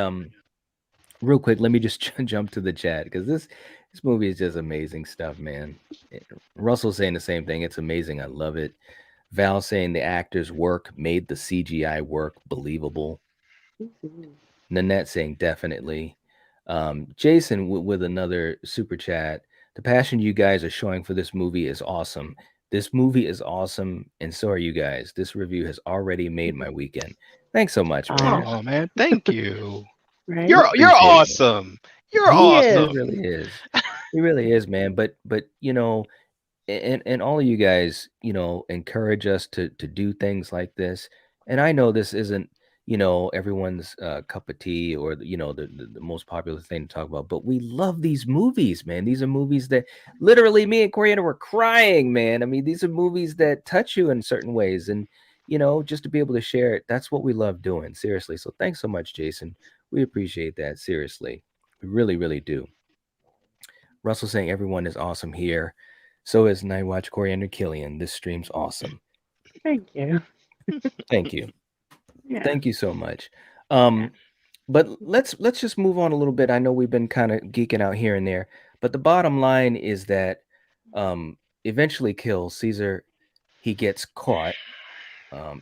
real quick, let me just jump to the chat because this movie is just amazing stuff, man. Russell's saying the same thing. It's amazing. I love it. Val saying the actors' work made the CGI work believable. Mhm. Nanette saying definitely. Jason with another super chat. The passion you guys are showing for this movie is awesome. This movie is awesome, and so are you guys. This review has already made my weekend. Thanks so much, man. Oh man, thank you. Right? You're Appreciate it. awesome. You're He awesome. really is. He really is, man. But you know, and all of you guys, you know, encourage us to do things like this. And I know this isn't, you know, everyone's cup of tea or you know the most popular thing to talk about, but we love these movies, man. These are movies that literally me and Coriander were crying, man. I mean, these are movies that touch you in certain ways, and you know, just to be able to share it, that's what we love doing. Seriously. So thanks so much, Jason. We appreciate that. Seriously, we really, really do. Russell saying everyone is awesome here. So is Nightwatch Coriander Killian. This stream's awesome. Thank you. Thank you. Yeah. Thank you so much. But let's just move on a little bit. I know we've been kind of geeking out here and there, but the bottom line is that eventually Kill Caesar, he gets caught.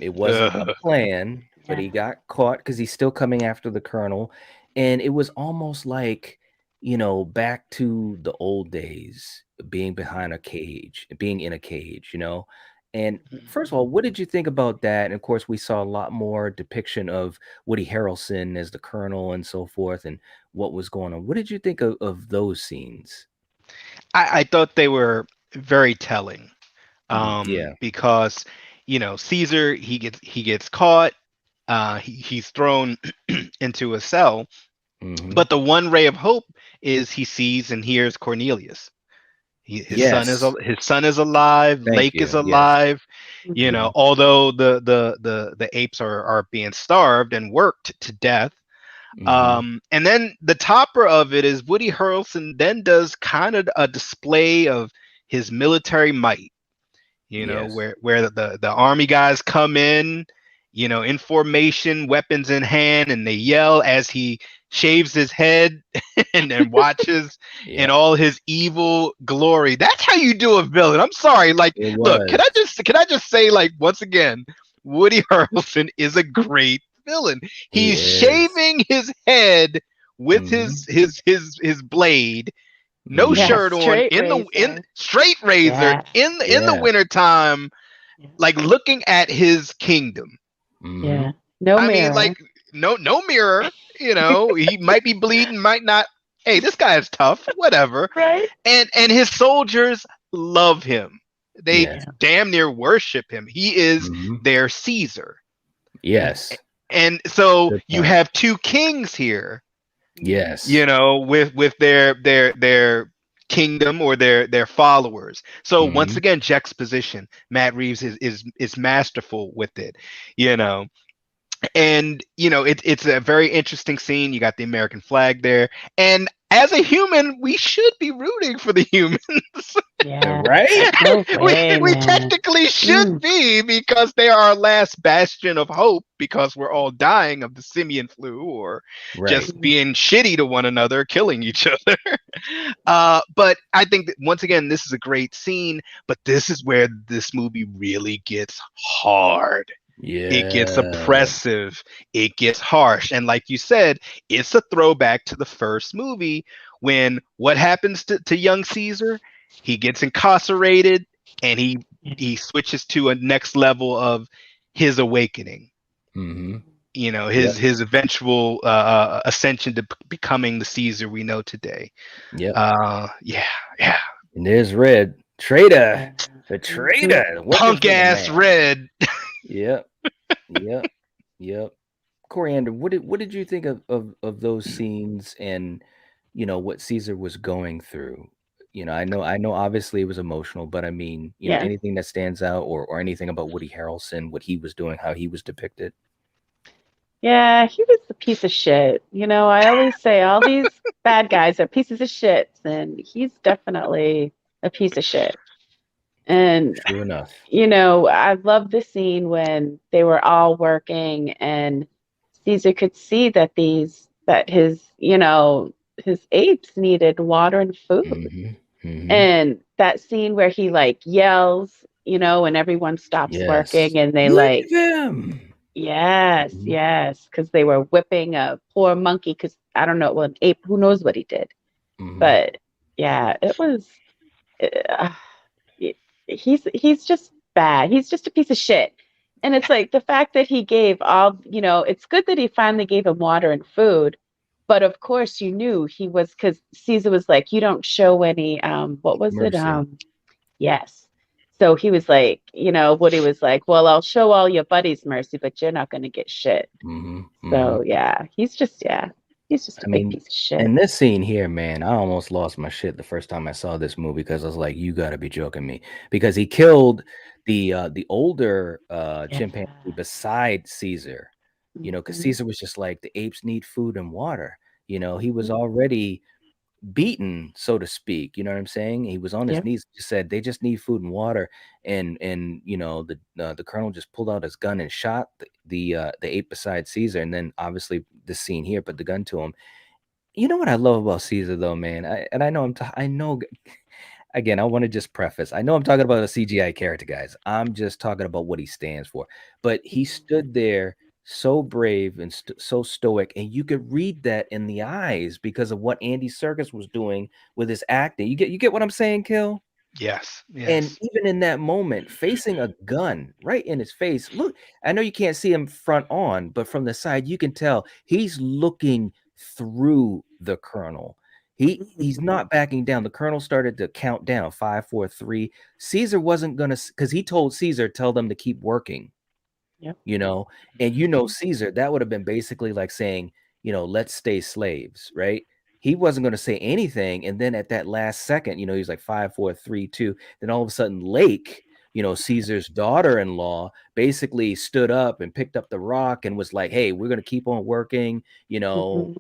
It wasn't a Ugh. plan, but he got caught because he's still coming after the colonel. And it was almost like, you know, back to the old days, being behind a cage, being in a cage, you know. And first of all, what did you think about that? And of course, we saw a lot more depiction of Woody Harrelson as the colonel and so forth, and what was going on. What did you think of those scenes? I thought they were very telling. Yeah. Because you know Caesar he gets caught, he's thrown into a cell, Mhm. but the one ray of hope is he sees and hears Cornelius. His son is Yes. his son is alive. Thank Lake is you. Yes. alive. You know, although the apes are being starved and worked to death. Mhm. And then the topper of it is Woody Harrelson then does kind of a display of his military might. You know, Yes. where the army guys come in formation, weapons in hand, and they yell as he shaves his head and then watches in Yeah. all his evil glory. That's how you do a villain. I'm sorry. Like, It look, was. can I just say, like, once again, Woody Harrelson is a great villain. He He's is. shaving his head with Mhm. his blade, no Mhm. Yeah. shirt on, Straight in razor. straight razor Yeah. in the Yeah. wintertime, Yeah. like looking at his kingdom. Yeah. Mhm. No I mean, mirror. like no mirror. You know, he might be bleeding, might not. Hey, this guy is tough. Whatever. Right? And his soldiers love him. They Yes. damn near worship him. He is Mhm. their Caesar. Yes. And so Good you point. have two kings here, Yes. you know, with their kingdom or their followers. So once Mhm. again, juxtaposition. Matt Reeves is masterful with it, you know. And you know, it's a very interesting scene. You got the American flag there, and as a human, we should be rooting for the humans. Yeah. Right? No we way, we man. technically should be, because they are our last bastion of hope, because we're all dying of the simian flu or Right. just being shitty to one another, killing each other. But I think that once again, this is a great scene, but this is where this movie really gets hard. It gets Yeah. oppressive, it gets harsh, and like you said, it's a throwback to the first movie, when what happens to young Caesar? He gets incarcerated, and he switches to a next level of his awakening. Mhm. You know, Yep. his eventual ascension to becoming the Caesar we know today. Yep. Yeah, yeah. And there's Red. Traitor. Yeah. The Mhm. traitor. Working Punk for the ass man. Red. Yep. Yep. Yep. Coriander, what did you think of those scenes and you know what Caesar was going through? You know, I know obviously it was emotional, but I mean, you know, Yeah. anything that stands out or anything about Woody Harrelson, what he was doing, how he was depicted. Yeah, he was a piece of shit. You know, I always say all these bad guys are pieces of shit, and he's definitely a piece of shit. And, True enough. you know, I love the scene when they were all working and Caesar could see that his apes needed water and food. Mhm. Mhm. And that scene where he like yells when everyone stops Yes. working and they Leave like, him. yes, Mhm. yes, because they were whipping a poor monkey. Because I don't know, well, an ape, who knows what he did? Mhm. But yeah, it was. Uh, he's just bad. He's just a piece of shit. And it's like the fact that he gave it's good that he finally gave him water and food, but of course you knew he was because Caesar was like, you don't show any what was it? Mercy. Yes. So he was like, Woody was like, well, I'll show all your buddies mercy, but you're not gonna get shit. Mhm. Mhm. So he's just I a big mean, piece of shit. in this scene here, man, I almost lost my shit the first time I saw this movie because I was like, "You got to be joking me!" Because he killed the older Yeah. chimpanzee beside Caesar. Because Mhm. Caesar was just like the apes need food and water. He was Mhm. already beaten, so to speak. You know what I'm saying? He was on his Yep. knees. Just said they just need food and water, and the colonel just pulled out his gun and shot the ape beside Caesar, and then obviously the scene here put the gun to him. You know what I love about Caesar though, man? I know I know again, I want to just preface. I know I'm talking about a CGI character, guys. I'm just talking about what he stands for. But he stood there so brave and so stoic, and you could read that in the eyes because of what Andy Serkis was doing with his acting. You get what I'm saying, Kill? Yes, And yes. even in that moment, facing a gun right in his face, look, I know you can't see him front on, but from the side, you can tell he's looking through the colonel. He's Mhm. not backing down. The colonel started to count down 5, 4, 3. Caesar wasn't gonna because he told Caesar, tell them to keep working Yep. you know and Caesar, that would have been basically like saying, let's stay slaves, right? He wasn't going to say anything, and then at that last second, he's like 5, 4, 3, 2. Then all of a sudden Lake, Caesar's daughter-in-law, basically stood up and picked up the rock and was like, hey, we're going to keep on working, Mhm.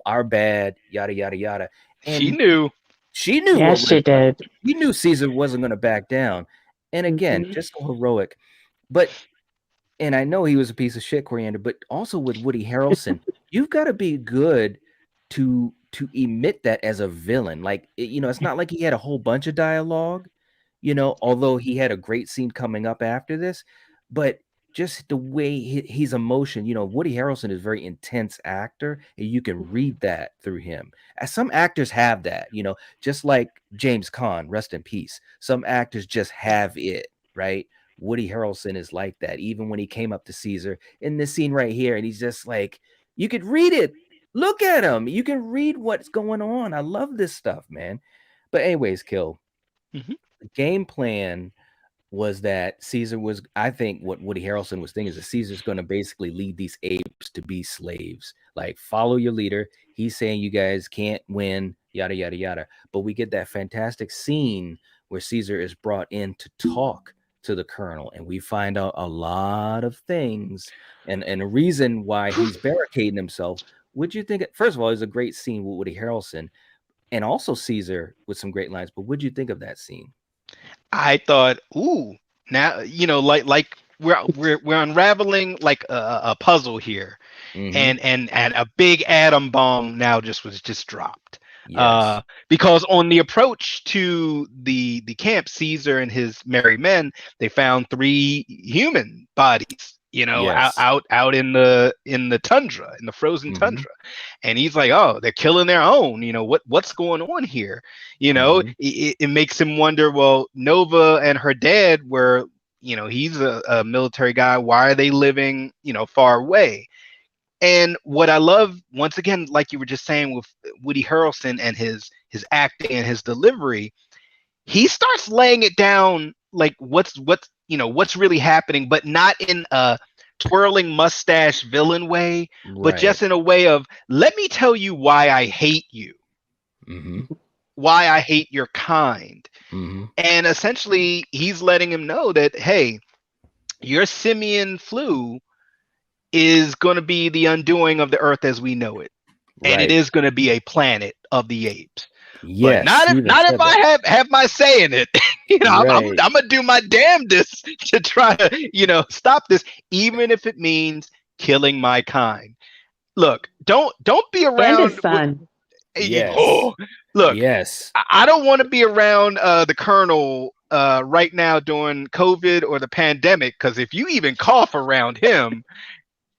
our bad, yada yada yada. She And knew. she knew Yes, what was she up. did. She knew Caesar wasn't going to back down. And again, Mhm. just so heroic. But and I know he was a piece of shit, Coriander, but also with Woody Harrelson, you've got to be good to emit that as a villain. Like it's not like he had a whole bunch of dialogue, although he had a great scene coming up after this, but just the way he's emotion, Woody Harrelson is a very intense actor, and you can read that through him. As some actors have that, just like James Caan, rest in peace. Some actors just have it, right? Woody Harrelson is like that. Even when he came up to Caesar in this scene right here, and he's just like, you could read it. Look at him. You can read what's going on. I love this stuff, man. But anyways, Kill. Mhm. The game plan was that Caesar was, I think what Woody Harrelson was thinking is that Caesar's going to basically lead these apes to be slaves. Like, follow your leader. He's saying you guys can't win, yada, yada, yada. But we get that fantastic scene where Caesar is brought in to talk to the colonel, and we find out a lot of things and a reason why he's barricading himself. Would you think, first of all, it's a great scene with Woody Harrelson and also Caesar with some great lines, but what'd you think of that scene? I thought, ooh, now like we're unraveling like a puzzle here, Mm-hmm. and a big atom bomb now just dropped. Yes. Because on the approach to the camp, Caesar and his merry men, they found 3 human bodies, out Yes. out in the tundra, in the frozen Mhm, tundra. And he's like, oh, they're killing their own. What's going on here? mhm. It makes him wonder, well, Nova and her dad were, he's a military guy. Why are they living, far away? And what I love, once again, like you were just saying with Woody Harrelson and his acting and his delivery, he starts laying it down like what's really happening, but not in a twirling mustache villain way, but Right. just in a way of, let me tell you why I hate you, Mhm, why I hate your kind. mhm. And essentially he's letting him know that, hey, your simian flu is going to be the undoing of the earth as we know it, and it Right. is going to be a planet of the apes. But Yes, not he if even not if said I that. have my say in it. Right. I'm gonna do my damnedest to try to stop this, even if it means killing my kind. Look, don't be And his around with. son. Yes. Oh, look, Yes. I don't want to be around the colonel right now during COVID or the pandemic, because if you even cough around him,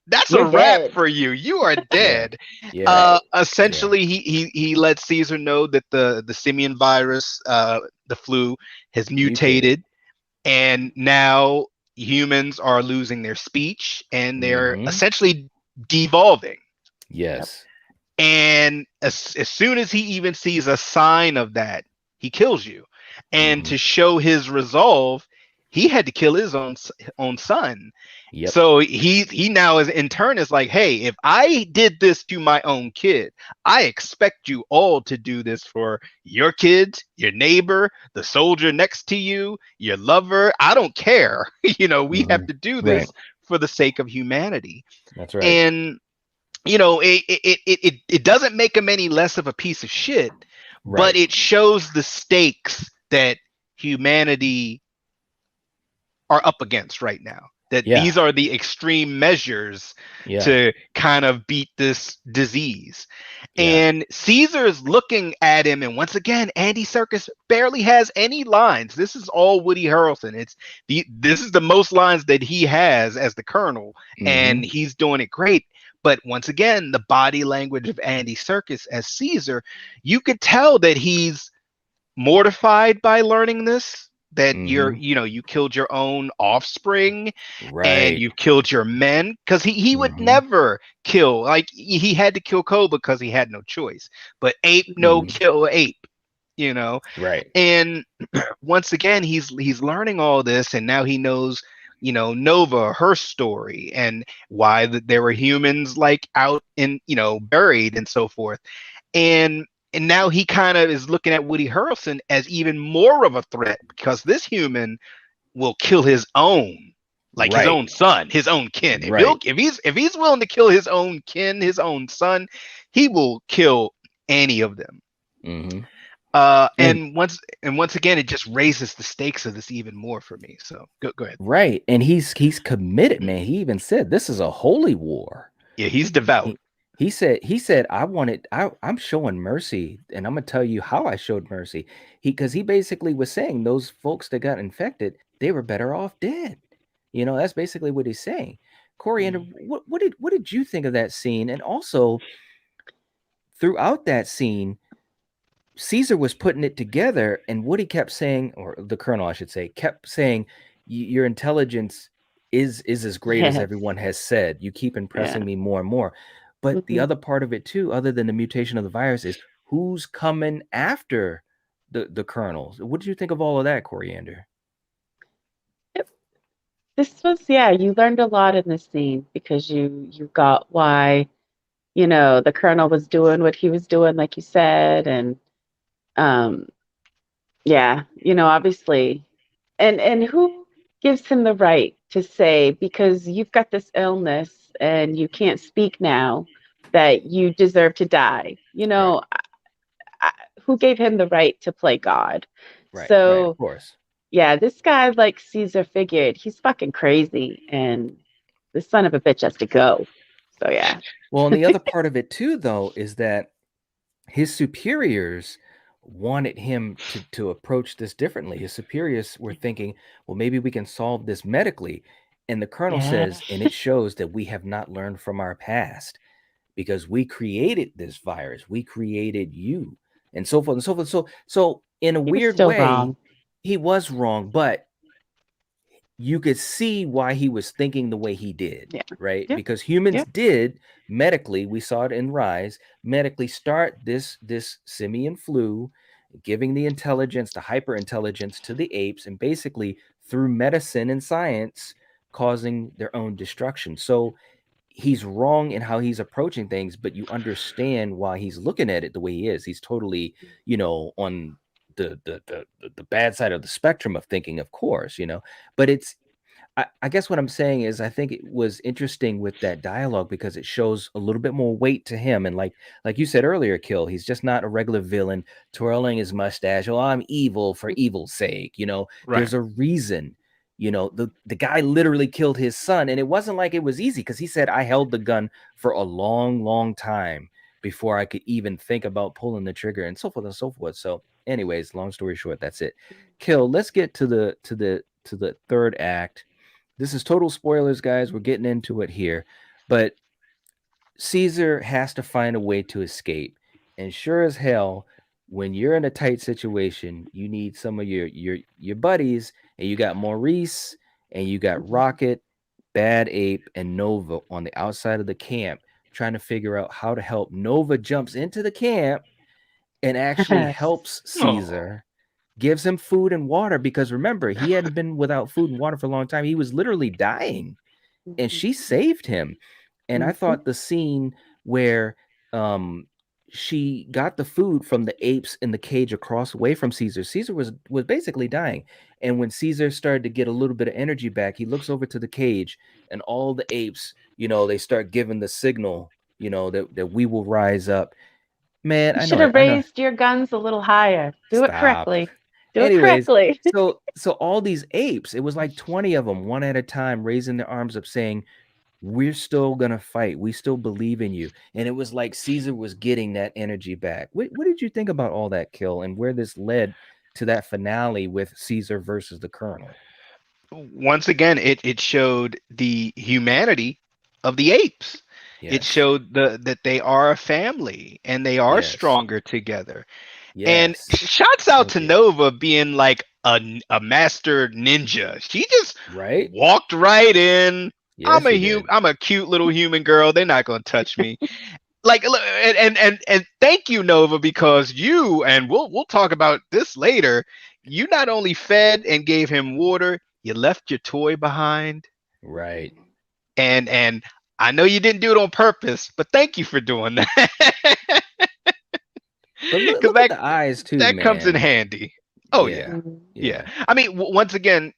that's You're a wrap dead. for you. You are dead. Yeah. Essentially, he lets Caesar know that the simian virus, the flu, has mutated, and now humans are losing their speech and they're essentially devolving. Yes. And as soon as he even sees a sign of that, he kills you. And to show his resolve, he had to kill his own son. Yep. So he now is in turn is like, hey, if I did this to my own kid, I expect you all to do this for your kids, your neighbor, the soldier next to you, your lover. I don't care. We have to do this for the sake of humanity. That's right. And it doesn't make him any less of a piece of shit, but it shows the stakes that humanity are up against right now. That these are the extreme measures to kind of beat this disease. And Caesar's looking at him, and once again, Andy Serkis barely has any lines. This is all Woody Harrelson. This is the most lines that he has as the Colonel, and he's doing it great. But once again, the body language of Andy Serkis as Caesar, you could tell that he's mortified by learning this. That you killed your own offspring, and you've killed your men, because he would never kill. Like, he had to kill Koba because he had no choice. But ape no kill ape, Right. And once again, he's learning all this, and now he knows, Nova, her story, and why there were humans like out in, buried and so forth. And now he kind of is looking at Woody Harrelson as even more of a threat, because this human will kill his own, like his own son, his own kin. If he's willing to kill his own kin, his own son, he will kill any of them. And once again, it just raises the stakes of this even more for me. So go ahead. Right, and he's committed, man. He even said this is a holy war. Yeah, he's devout. He said, I'm showing mercy, and I'm gonna tell you how I showed mercy. Because he basically was saying those folks that got infected, they were better off dead. That's basically what he's saying. Coriander, what did you think of that scene? And also, throughout that scene, Caesar was putting it together, and Woody kept saying, or the Colonel, I should say, kept saying, your intelligence is as great as everyone has said. You keep impressing me more and more. But the other part of it too, other than the mutation of the virus, is who's coming after the Colonel. What did you think of all of that, Coriander? This was, you learned a lot in this scene, because you got why, the Colonel was doing what he was doing, like you said, and obviously, and who gives him the right to say, because you've got this illness and you can't speak now, that you deserve to die? Who gave him the right to play God? So, of course. Yeah, this guy, like Caesar figured, he's fucking crazy, and the son of a bitch has to go. So, yeah. Well, and the other part of it too, though, is that his superiors wanted him to approach this differently. His superiors were thinking, well, maybe we can solve this medically. And the Colonel says, and it shows that we have not learned from our past, because we created this virus. We created you, and so forth and so forth. So in a weird way, he was wrong, but you could see why he was thinking the way he did, right? Yeah. Because humans did medically, we saw it in Rise, medically start this simian flu, giving the intelligence, the hyper intelligence to the apes, and basically through medicine and science, causing their own destruction. So he's wrong in how he's approaching things, but you understand why he's looking at it the way he is. He's totally, on the bad side of the spectrum of thinking, of course, but it's, I guess what I'm saying is, I think it was interesting with that dialogue because it shows a little bit more weight to him. And like you said earlier, Kill, he's just not a regular villain twirling his mustache. Oh, I'm evil for evil's sake. There's a reason. The guy literally killed his son, and it wasn't like it was easy, because he said, I held the gun for a long, long time before I could even think about pulling the trigger, and so forth and so forth. So anyways, long story short, that's it. Kill. Let's get to the third act. This is total spoilers, guys. We're getting into it here, but Caesar has to find a way to escape. And sure as hell, when you're in a tight situation, you need some of your buddies, and you got Maurice and you got Rocket, Bad Ape, and Nova on the outside of the camp trying to figure out how to help. Nova jumps into the camp and actually helps Caesar, gives him food and water because remember, he hadn't been without food and water for a long time. He was literally dying, and she saved him. And I thought the scene where she got the food from the apes in the cage across away from Caesar. Caesar was basically dying. And when Caesar started to get a little bit of energy back, he looks over to the cage and all the apes, they start giving the signal, that we will rise up. Man, You I should know have I know. raised your guns a little higher. Do it Stop. correctly. Do it Anyways, correctly. so all these apes, it was like 20 of them, one at a time, raising their arms up, saying, "We're still gonna fight. We still believe in you." And it was like Caesar was getting that energy back. What did you think about all that, Kill, and where this led to that finale with Caesar versus the Colonel? Once again, it showed the humanity of the apes. It Yes. showed that they are a family and they are Yes. stronger together. And Yes. shouts out Thank to you. Nova being like a master ninja. She just Right? walked right in. Yes, she did. I'm a cute little human girl. They're not gonna touch me. Like, look, and thank you, Nova, because you, and we'll talk about this later. You not only fed and gave him water, you left your toy behind. Right. And I know you didn't do it on purpose, but thank you for doing that. But Because look at the eyes too, that comes in man. handy. Oh Yeah. yeah. I mean, once again,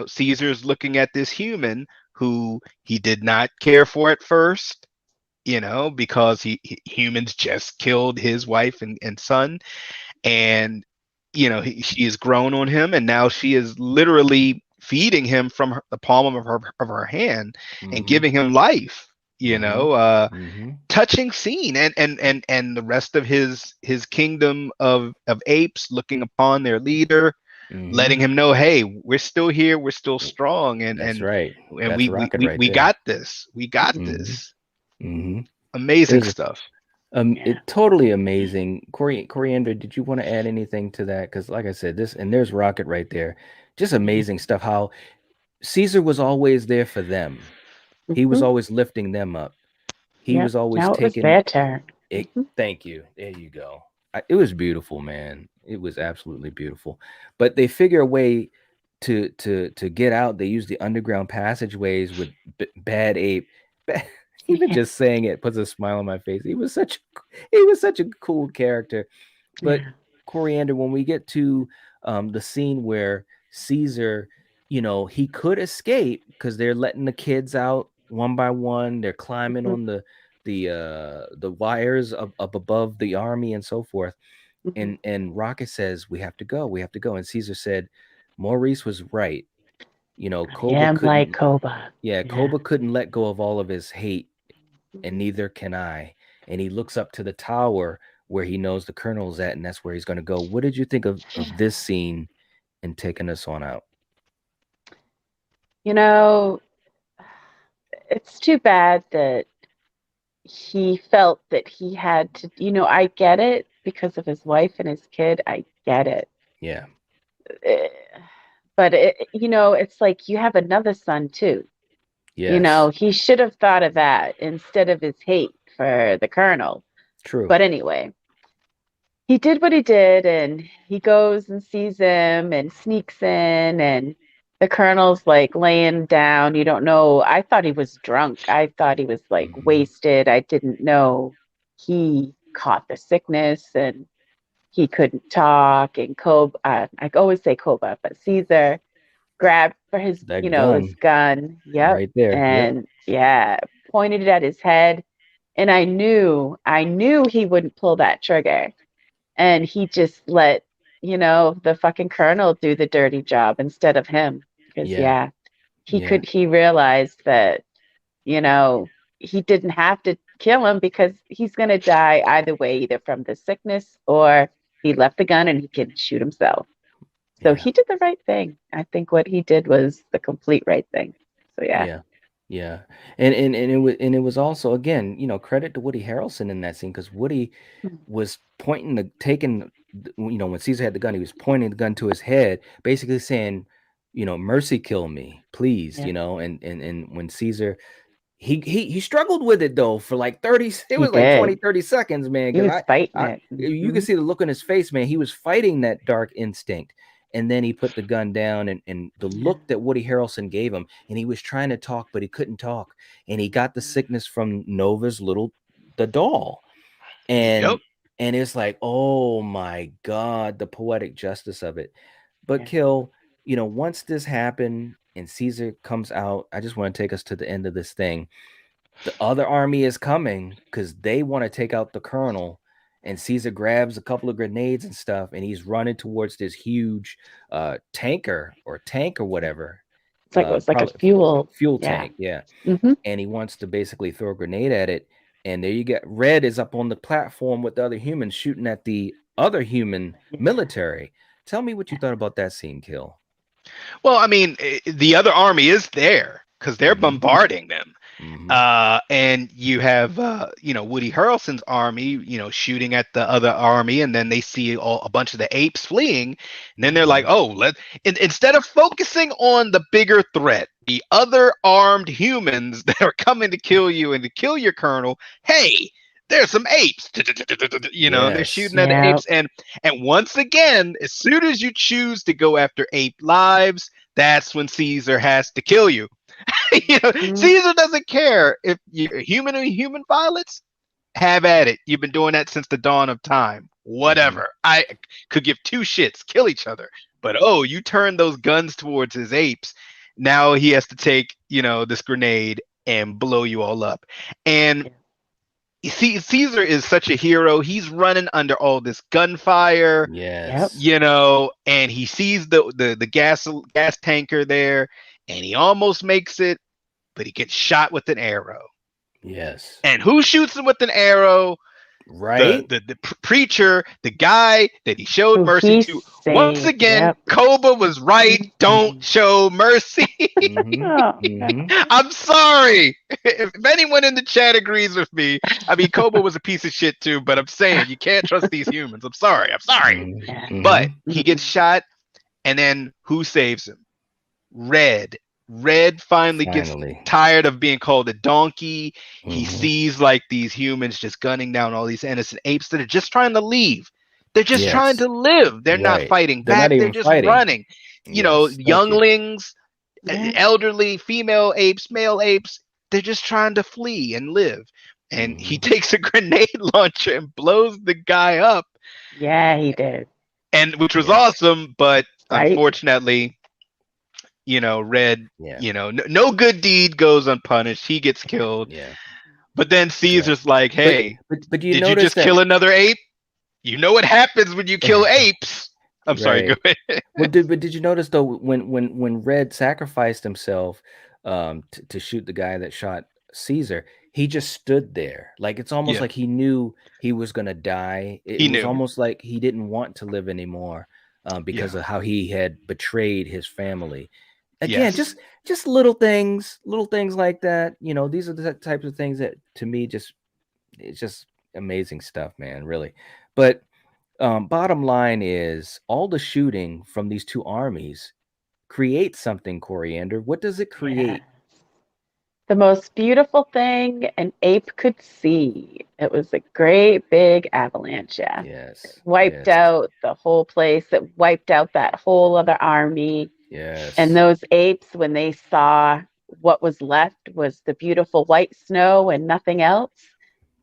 Caesar's looking at this human who he did not care for at first, because humans just killed his wife and son, and she has grown on him, and now she is literally feeding him from the palm of her hand and giving him life. Touching scene, and the rest of his kingdom of apes looking upon their leader, letting him know, hey, we're still here, we're still strong, and That's right. and That's we Rocket we, right we there. got this. We got this. Mhm. Amazing There's stuff. It totally amazing. Coriander, did you want to add anything to that? Because like I said, there's Rocket right there. Just amazing stuff. How Caesar was always there for them. He was always lifting them up. He was always Now it was taking their turn. it. Thank you. There you go. It was beautiful, man. It was absolutely beautiful. But they figure a way to get out. They use the underground passageways with Bad Ape. Even just saying it puts a smile on my face. He was such a cool character. But Coriander, when we get to the scene where Caesar, he could escape because they're letting the kids out one by one. They're climbing on the wires up above the army and so forth. And Rocket says, "We have to go. We have to go." And Caesar said, "Maurice was right. Koba Am couldn't." like Koba. Yeah, Koba couldn't let go of all of his hate, and neither can I. And he looks up to the tower where he knows the colonel's at, and that's where he's going to go. What did you think of this scene and taking us on out? It's too bad that he felt that he had to, I get it because of his wife and his kid. I get it. Yeah. But it's like you have another son too. Yes. He should have thought of that instead of his hate for the colonel. True. But anyway, he did what he did, and he goes and sees him and sneaks in, and the colonel's like laying down. You don't know. I thought he was drunk. I thought he was like wasted. I didn't know he caught the sickness and he couldn't talk. And Koba, I always say Koba, but Caesar grabbed for his, That his gun. Yep. right there. And pointed it at his head. And I knew he wouldn't pull that trigger. And he just let, the fucking colonel do the dirty job instead of him. Because he realized that, he didn't have to kill him because he's gonna die either way, either from the sickness or He left the gun and he can shoot himself. So Yeah. he did the right thing. I think what he did was the complete right thing. So yeah. Yeah. Yeah. And it was also, again, credit to Woody Harrelson in that scene, because Woody was when Caesar had the gun, he was pointing the gun to his head, basically saying, mercy kill me, please, Yeah. and when Caesar, he struggled with it though for like 30, it He was like 20, did. 30 seconds, man, He because was fighting I it. you can Mhm. see the look on his face, man. He was fighting that dark instinct. And then he put the gun down, and the Yeah. look that Woody Harrelson gave him, and he was trying to talk, but he couldn't talk. And he got the sickness from Nova's the doll. Yep. And it's like, oh my God, the poetic justice of it. But Yeah. Kill, once this happened and Caesar comes out, I just want to take us to the end of this thing. The other army is coming because they want to take out the colonel, and Caesar grabs a couple of grenades and stuff, and he's running towards this huge tank or whatever. It's like it was like a Probably fuel. fuel Yeah. tank, yeah. hmm And he wants to basically throw a grenade at it. And there you get Red is up on the platform with the other humans shooting at the other human military. Tell me what you thought about that scene, Kill. Well, I mean, the other army is there because they're Mhm. bombarding them. Mhm. And you have Woody Harrelson's army, shooting at the other army, and then they see a bunch of the apes fleeing, and then they're like, oh, instead of focusing on the bigger threat, the other armed humans that are coming to kill you and to kill your colonel, hey, there's some apes. They're shooting at the Yeah. apes, and once again, as soon as you choose to go after ape lives, that's when Caesar has to kill you. Mhm. Caesar doesn't care if you're human or human violence. Have at it. You've been doing that since the dawn of time. Whatever. I could give two shits. Kill each other. But you turn those guns towards his apes. Now he has to take, this grenade and blow you all up. And you see, Caesar is such a hero. He's running under all this gunfire. Yes. And he sees the gas tanker there, and he almost makes it, but he gets shot with an arrow. Yes. And who shoots him with an arrow? Right? The preacher, the guy that he showed Who mercy he to. Once saved. again, Yep. Koba was right. Don't show mercy. Mhm. Oh, Mhm. I'm sorry. If anyone in the chat agrees with me, I mean, Koba was a piece of shit too, but I'm saying you can't trust these humans. I'm sorry. Mhm. Yeah. But Mhm. he gets shot, and then who saves him? Red. Red finally gets Finally. tired of being called a donkey. He Mhm. sees like these humans just gunning down all these innocent apes that are just trying to leave. They're just trying Yes. to live. They're not Right. fighting They're back. not They're even just fighting. running. Yes. Thank you. Younglings, Yeah. elderly, female apes, male apes. They're just trying to flee and live. And he Mhm. takes a grenade launcher and blows the guy up, Yeah, he did. and which was Yeah. awesome, but Right. unfortunately, Red, Yeah. no good deed goes unpunished. He gets killed. Yeah. But then Caesar's like, hey, But you did you notice just kill another ape? You know what happens when you kill apes. I'm sorry, go Right. ahead. But did you notice though, when Red sacrificed himself to shoot the guy that shot Caesar, he just stood there. Like it's almost Yeah, like he knew he was gonna die. It he was knew. almost like he didn't want to live anymore because Yeah. of how he had betrayed his family. Again, Yes. just little things like that. These are the types of things that to me it's just amazing stuff, man, really. But bottom line is all the shooting from these two armies creates something, Coriander. What does it Yeah. create? The most beautiful thing an ape could see. It was a great big avalanche. Yeah. Yes. Wiped Yes. out the whole place. It wiped out that whole other army. Yes. And those apes, when they saw what was left was the beautiful white snow and nothing else,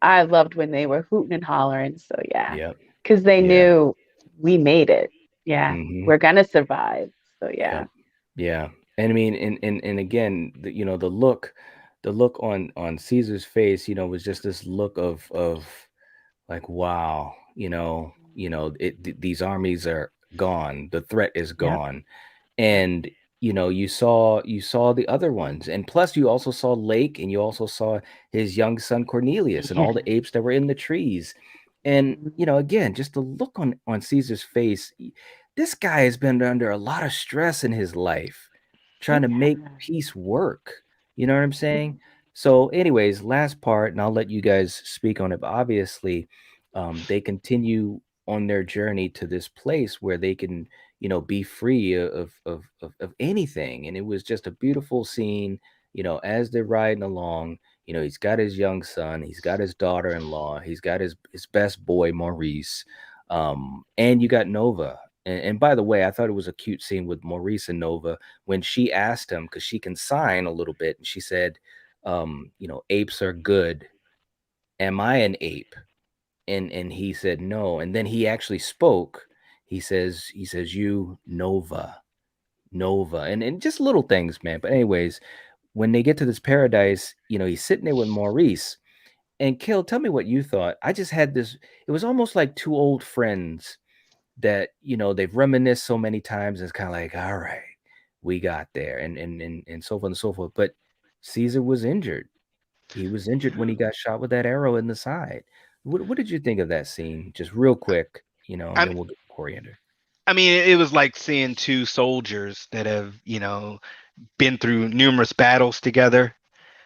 I loved when they were hooting and hollering. So yeah, Yep. because they Yeah. knew we made it. Yeah, Mhm. we're gonna survive. So yeah, Yep. Yeah. And I mean, and again, the look on Caesar's face, was just this look of like, wow, these armies are gone. The threat is yep, gone. And you saw the other ones, and plus you also saw Lake, and you also saw his young son Cornelius and all yeah, the apes that were in the trees. And again, just the look on Caesar's face. This guy has been under a lot of stress in his life, trying to make Yeah. peace work. You know what I'm saying? So, anyways, last part, and I'll let you guys speak on it. But obviously, they continue on their journey to this place where they can, be free of anything. And it was just a beautiful scene. As they're riding along, he's got his young son, he's got his daughter-in-law, he's got his best boy Maurice, and you got Nova. And by the way, I thought it was a cute scene with Maurice and Nova when she asked him, because she can sign a little bit, and she said, apes are good. Am I an ape? And he said no. And then he actually spoke. He says you Nova, and just little things, man. But anyways, when they get to this paradise, he's sitting there with Maurice. And Kill, tell me what you thought. I just had this. It was almost like two old friends that they've reminisced so many times. It's kind of like, all right, we got there, and so forth and so forth. But Caesar was injured. He was injured when he got shot with that arrow in the side. What did you think of that scene? Just real quick, and I then we'll get Coriander. I mean, it was like seeing two soldiers that have, been through numerous battles together.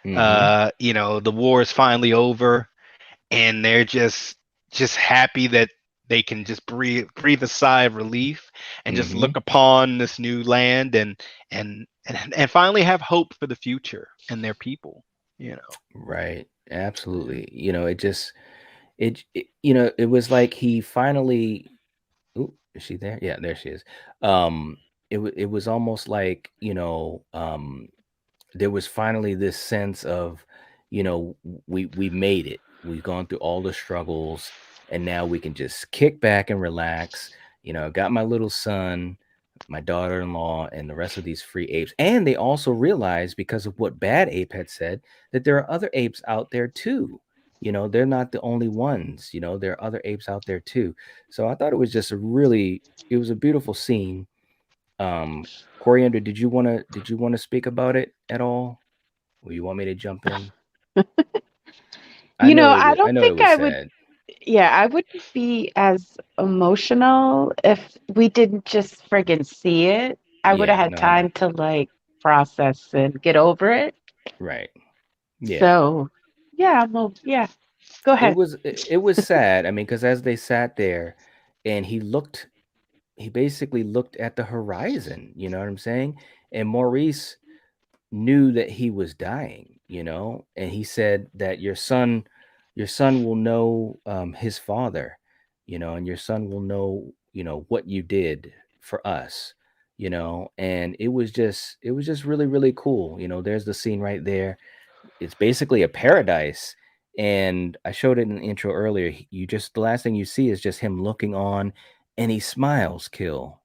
Mm-hmm. The war is finally over, and they're just happy that they can just breathe a sigh of relief and just Mm-hmm. look upon this new land and finally have hope for the future and their people. Right. Absolutely. It was like he finally. Ooh, is she there? Yeah, there she is. It was almost like there was finally this sense of, we made it. We've gone through all the struggles, and now we can just kick back and relax. Got my little son, my daughter-in-law, and the rest of these free apes. And they also realized, because of what Bad Ape had said, that there are other apes out there too. They're not the only ones. There are other apes out there too. So I thought it was just it was a beautiful scene. Coriander, did you want to speak about it at all? Or you want me to jump in? I know it I was I don't know it think was I would. sad. Yeah, I wouldn't be as emotional if we didn't just friggin' see it. I would have Yeah, had no, I know. time to like process and get over it. Right. Yeah. So, yeah, well, yeah. Go ahead. It was sad. I mean, because as they sat there and he basically looked at the horizon, you know what I'm saying? And Maurice knew that he was dying, and he said that your son will know his father, and your son will know, what you did for us, and it was just really, really cool. There's the scene right there. It's basically a paradise. And I showed it in the intro earlier. The last thing you see is just him looking on, and he smiles, Kill.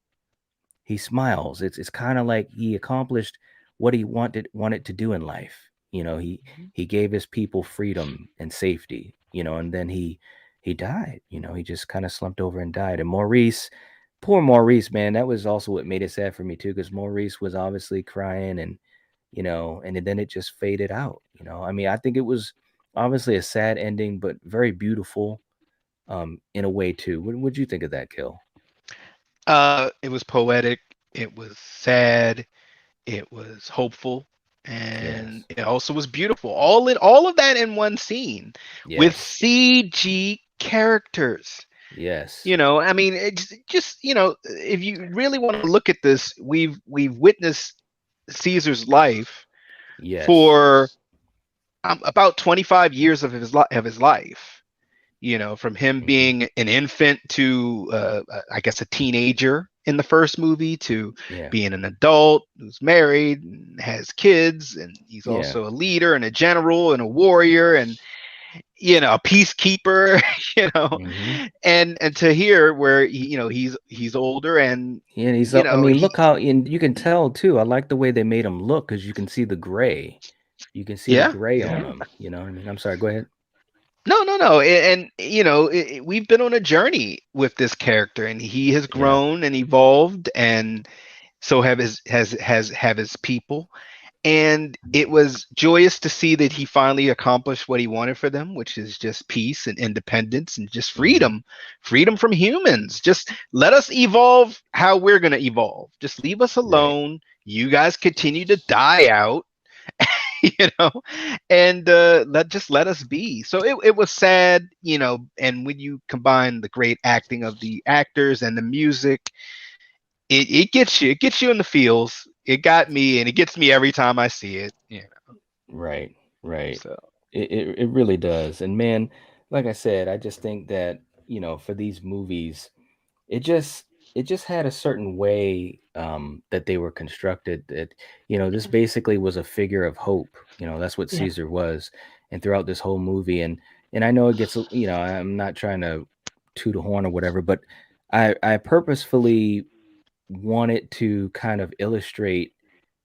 He smiles. It's kind of like he accomplished what he wanted to do in life. He gave his people freedom and safety, and then he died. He just kind of slumped over and died. And Maurice, poor Maurice, man, that was also what made it sad for me too, because Maurice was obviously crying, and then it just faded out. I mean, I think it was obviously a sad ending, but very beautiful, in a way too. What would you think of that, Kill? It was poetic, it was sad, it was hopeful, and Yes. it also was beautiful. All of that in one scene with Yes. CG characters. Yes. I mean, it's just, if you really want to look at this, we've witnessed Caesar's life Yes. for about 25 years of his life. From him Mhm. being an infant to, I guess, a teenager in the first movie, to Yeah. being an adult who's married and has kids, and he's Yeah. also a leader and a general and a warrior and a peacekeeper. you know Mhm. and to hear where he's older, and Yeah, and I mean, he look how, and you can tell too. I like the way they made him look, because you can see the gray. You can see the yeah. gray on Yeah. him. You know what I mean? I'm sorry. Go ahead. No, and we've been on a journey with this character, and he has Yeah. grown and evolved, and so have his people. And it was joyous to see that he finally accomplished what he wanted for them, which is just peace and independence and just freedom from humans. Just let us evolve how we're going to evolve. Just leave us alone. Right. You guys continue to die out, and let us be. So it was sad, and when you combine the great acting of the actors and the music, it gets you in the feels. It got me, and it gets me every time I see it. Right. So It really does. And man, like I said, I just think that for these movies, it just had a certain way that they were constructed. That this basically was a figure of hope. That's what Caesar was, and throughout this whole movie. And I know it gets I'm not trying to toot a horn or whatever, but I purposefully wanted to kind of illustrate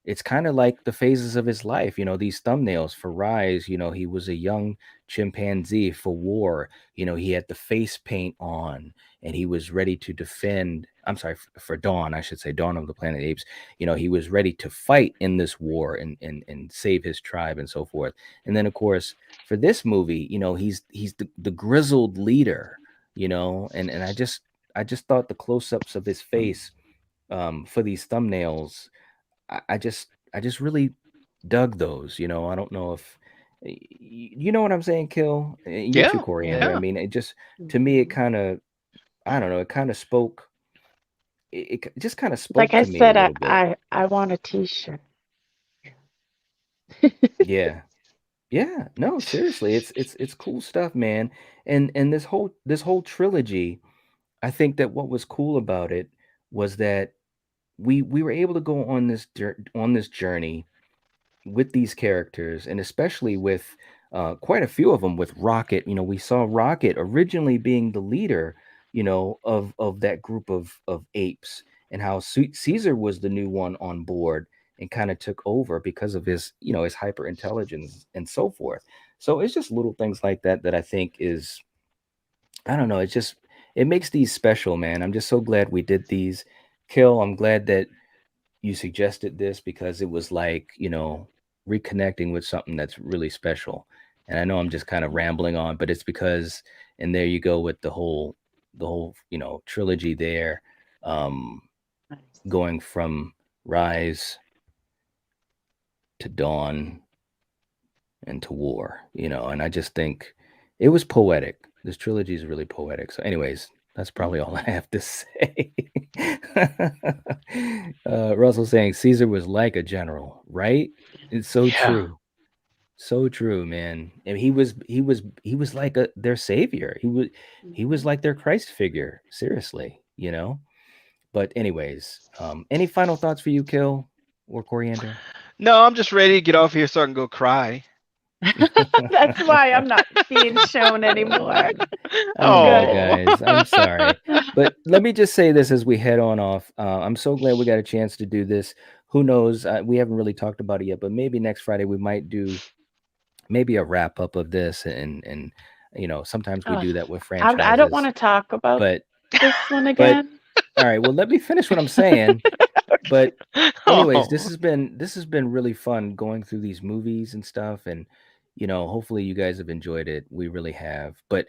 it's kind of like the phases of his life, these thumbnails for Rise, he was a young chimpanzee. For War, he had the face paint on and he was ready to defend. I'm sorry, for Dawn, I should say, Dawn of the Planet of the Apes, he was ready to fight in this war and save his tribe and so forth. And then, of course, for this movie, he's the grizzled leader, and I just thought the close-ups of his face for these thumbnails, I just really dug those. I don't know if you know what I'm saying, Kill. You too, Coriander. I mean, it just to me, it kind of, I don't know, it kind of spoke. It just kind of spoke Like I to me a said, little bit. I want a T-shirt. Yeah. No, seriously, it's cool stuff, man. And this whole trilogy, I think that what was cool about it was that we were able to go on this journey with these characters, and especially with quite a few of them with Rocket. We saw Rocket originally being the leader, of that group of apes, and how Caesar was the new one on board and kind of took over because of his hyper intelligence and so forth. So it's just little things like that that I think is, I don't know, it makes these special, man. I'm just so glad we did these. Kill, I'm glad that you suggested this because it was like, reconnecting with something that's really special. And I know I'm just kind of rambling on, but it's because, and there you go with the whole trilogy there, going from Rise to Dawn and to War, and I just think it was poetic. This trilogy is really poetic. So anyways, that's probably all I have to say. Russell saying Caesar was like a general, right? It's so true. So true, man. And he was like their savior. He was like their Christ figure, seriously, But anyways, any final thoughts for you, Kill or Coriander? No, I'm just ready to get off here so I can go cry. That's why I'm not being shown anymore. I know, guys. I'm sorry. But let me just say this as we head on off. I'm so glad we got a chance to do this. Who knows? We haven't really talked about it yet, but maybe next Friday we might do maybe a wrap up of this. And sometimes we do that with franchises. I don't want to talk about this one again. All right. Well, let me finish what I'm saying. But anyways, this has been really fun going through these movies and stuff, and hopefully you guys have enjoyed it. We really have. But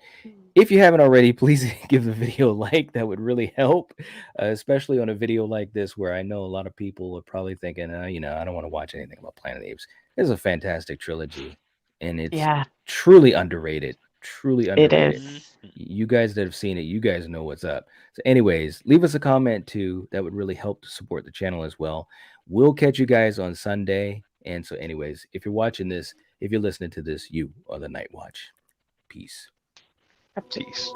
if you haven't already, please give the video a like. That would really help, especially on a video like this where I know a lot of people are probably thinking, I don't want to watch anything about Planet of the Apes. It's a fantastic trilogy, and it's truly underrated. Truly underrated. It is. You guys that have seen it, you guys know what's up. So anyways, leave us a comment too. That would really help to support the channel as well. We'll catch you guys on Sunday. And so anyways, if you're watching this, if you're listening to this, you are the Night Watch. Peace. Peace.